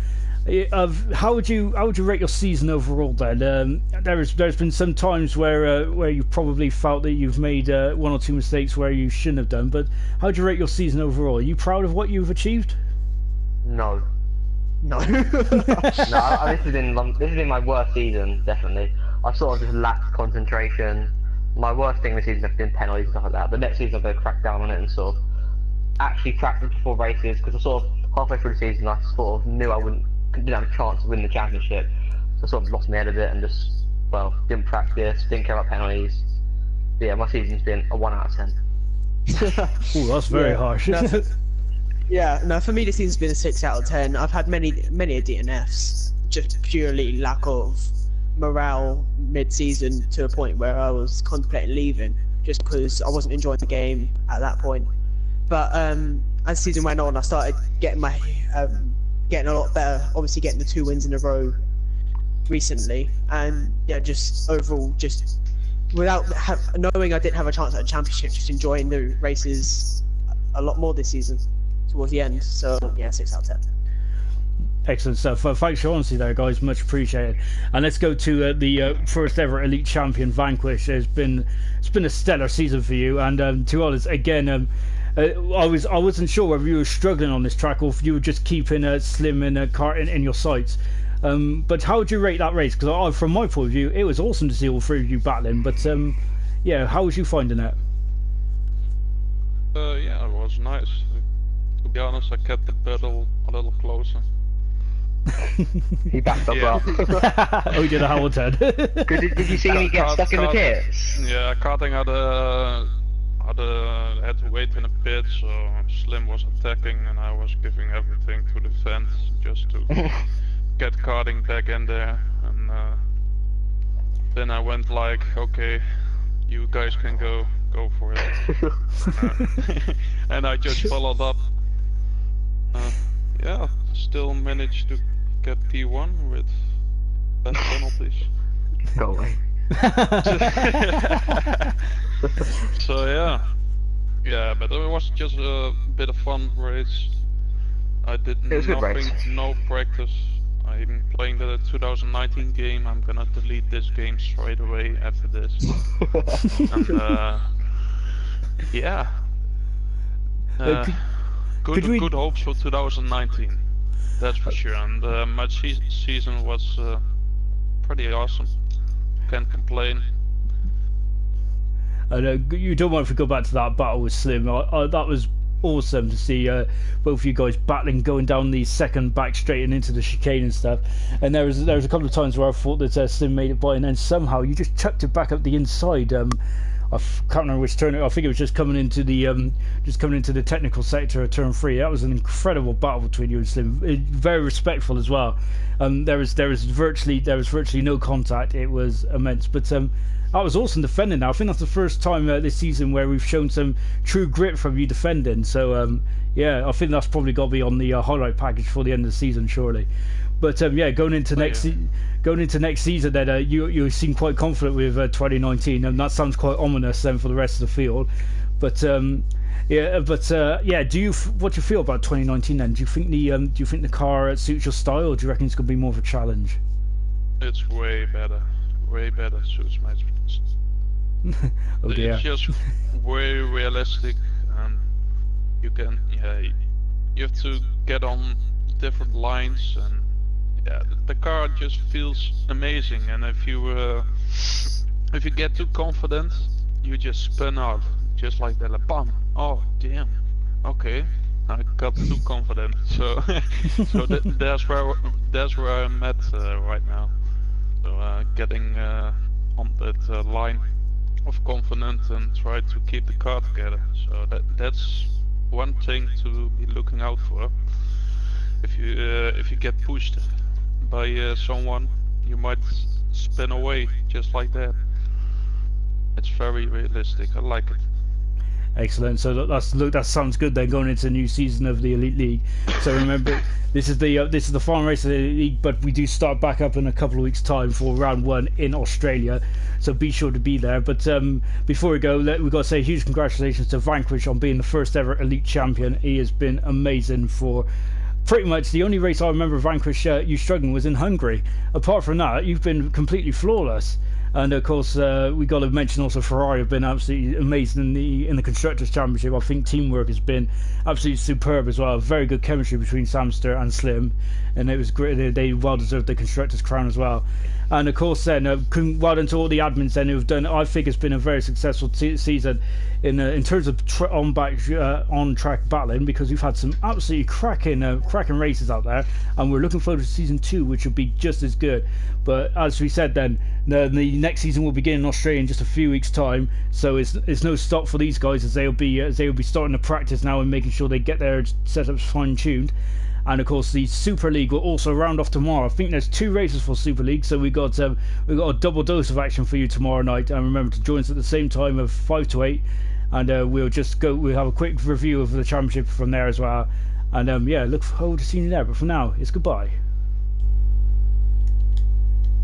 How would you rate your season overall then? There's been some times where you probably felt that you've made one or two mistakes where you shouldn't have done, but how would you rate your season overall? Are you proud of what you've achieved? No. No. No, this has been my worst season, definitely. I've sort of just lacked concentration. my worst thing this season has been penalties and stuff like that. But next season I'm going to crack down on it and sort of actually practice before races, because I sort of halfway through the season I sort of knew I didn't have a chance to win the championship, so I sort of lost my head a bit and just didn't practice, didn't care about penalties. But yeah, my season's been a 1 out of 10. Ooh, that's very harsh. No, yeah, no, for me this season's been a 6 out of 10. I've had many a DNFs, just purely lack of morale mid-season to a point where I was contemplating leaving just because I wasn't enjoying the game at that point. But as the season went on, I started getting getting a lot better. Obviously, getting the 2 wins in a row recently, and yeah, just overall, just without knowing I didn't have a chance at a championship, just enjoying the races a lot more this season towards the end. So yeah, 6 out of 10. Excellent stuff. Thanks for your honesty there, guys. Much appreciated. And let's go to the first ever Elite Champion, Vanquish. It's been a stellar season for you. And to be honest, again, I wasn't sure whether you were struggling on this track or if you were just keeping Slim and Cart in your sights. But how would you rate that race? Because from my point of view, it was awesome to see all 3 of you battling. But yeah, how was you finding it? Yeah, it was nice. To be honest, I kept the battle a little closer. He backed up well. Oh, he did a Hamilton. Did you see me get stuck in the pits? Yeah, karting had to wait in a pit, so Slim was attacking and I was giving everything to defend just to get karting back in there. And then I went like, okay, you guys can go for it. And I just followed up. Yeah, still managed to get P1 with bad penalties. Go away. So yeah, but it was just a bit of fun race. I did no practice. I'm playing the 2019 game. I'm gonna delete this game straight away after this. And yeah. Good hopes for 2019. That's for sure. And my season was pretty awesome. Can't complain. You don't want to go back to that battle with Slim. That was awesome to see both of you guys battling, going down the second back straight and into the chicane and stuff. And there was a couple of times where I thought that Slim made it by, and then somehow you just chucked it back up the inside. I can't remember which turn. I think it was just coming into the technical sector of turn 3. That was an incredible battle between you and Slim. Very respectful as well. There was virtually no contact. It was immense. But that was awesome defending. Now I think that's the first time this season where we've shown some true grit from you defending. So yeah, I think that's probably got to be on the highlight package for the end of the season, surely. But yeah, going into next season, then you seem quite confident with 2019, and that sounds quite ominous then for the rest of the field. But yeah, what do you feel about 2019 then? Do you think the car suits your style, or do you reckon it's going to be more of a challenge? It's way better. Suits my. Oh dear. It's just way realistic, and you have to get on different lines, and yeah, the car just feels amazing. And if you get too confident, you just spin out just like that. Like, bam! Oh damn! Okay, I got too confident. So that's where I'm at right now. So getting on that line of confidence and try to keep the car together. So that's one thing to be looking out for. If you get pushed by someone, you might spin away just like that. It's very realistic. I like it. Excellent. So that sounds good. Then going into a new season of the Elite League. So remember, this is the final race of the Elite League, but we do start back up in a couple of weeks' time for round 1 in Australia. So be sure to be there. But before we go, we've got to say huge congratulations to Vanquish on being the first ever Elite Champion. He has been amazing for. Pretty much the only race I remember Vanquish you struggling was in Hungary. Apart from that, you've been completely flawless. And of course, we got to mention also Ferrari have been absolutely amazing in the constructors' championship. I think teamwork has been absolutely superb as well. Very good chemistry between Samster and Slim, and it was great. They well deserved the constructors' crown as well. And of course, then well done to all the admins then who've done. I think it's been a very successful season in terms of on track battling, because we've had some absolutely cracking races out there, and we're looking forward to season 2, which will be just as good. But as we said, then the next season will begin in Australia in just a few weeks' time. So it's no stop for these guys, as they'll be starting to practice now and making sure they get their setups fine tuned. And of course, the Super League will also round off tomorrow. I think there's 2 races for Super League, so we got a double dose of action for you tomorrow night. And remember to join us at the same time of 5 to 8, and we'll have a quick review of the championship from there as well. And yeah, look forward to seeing you there. But for now, it's goodbye.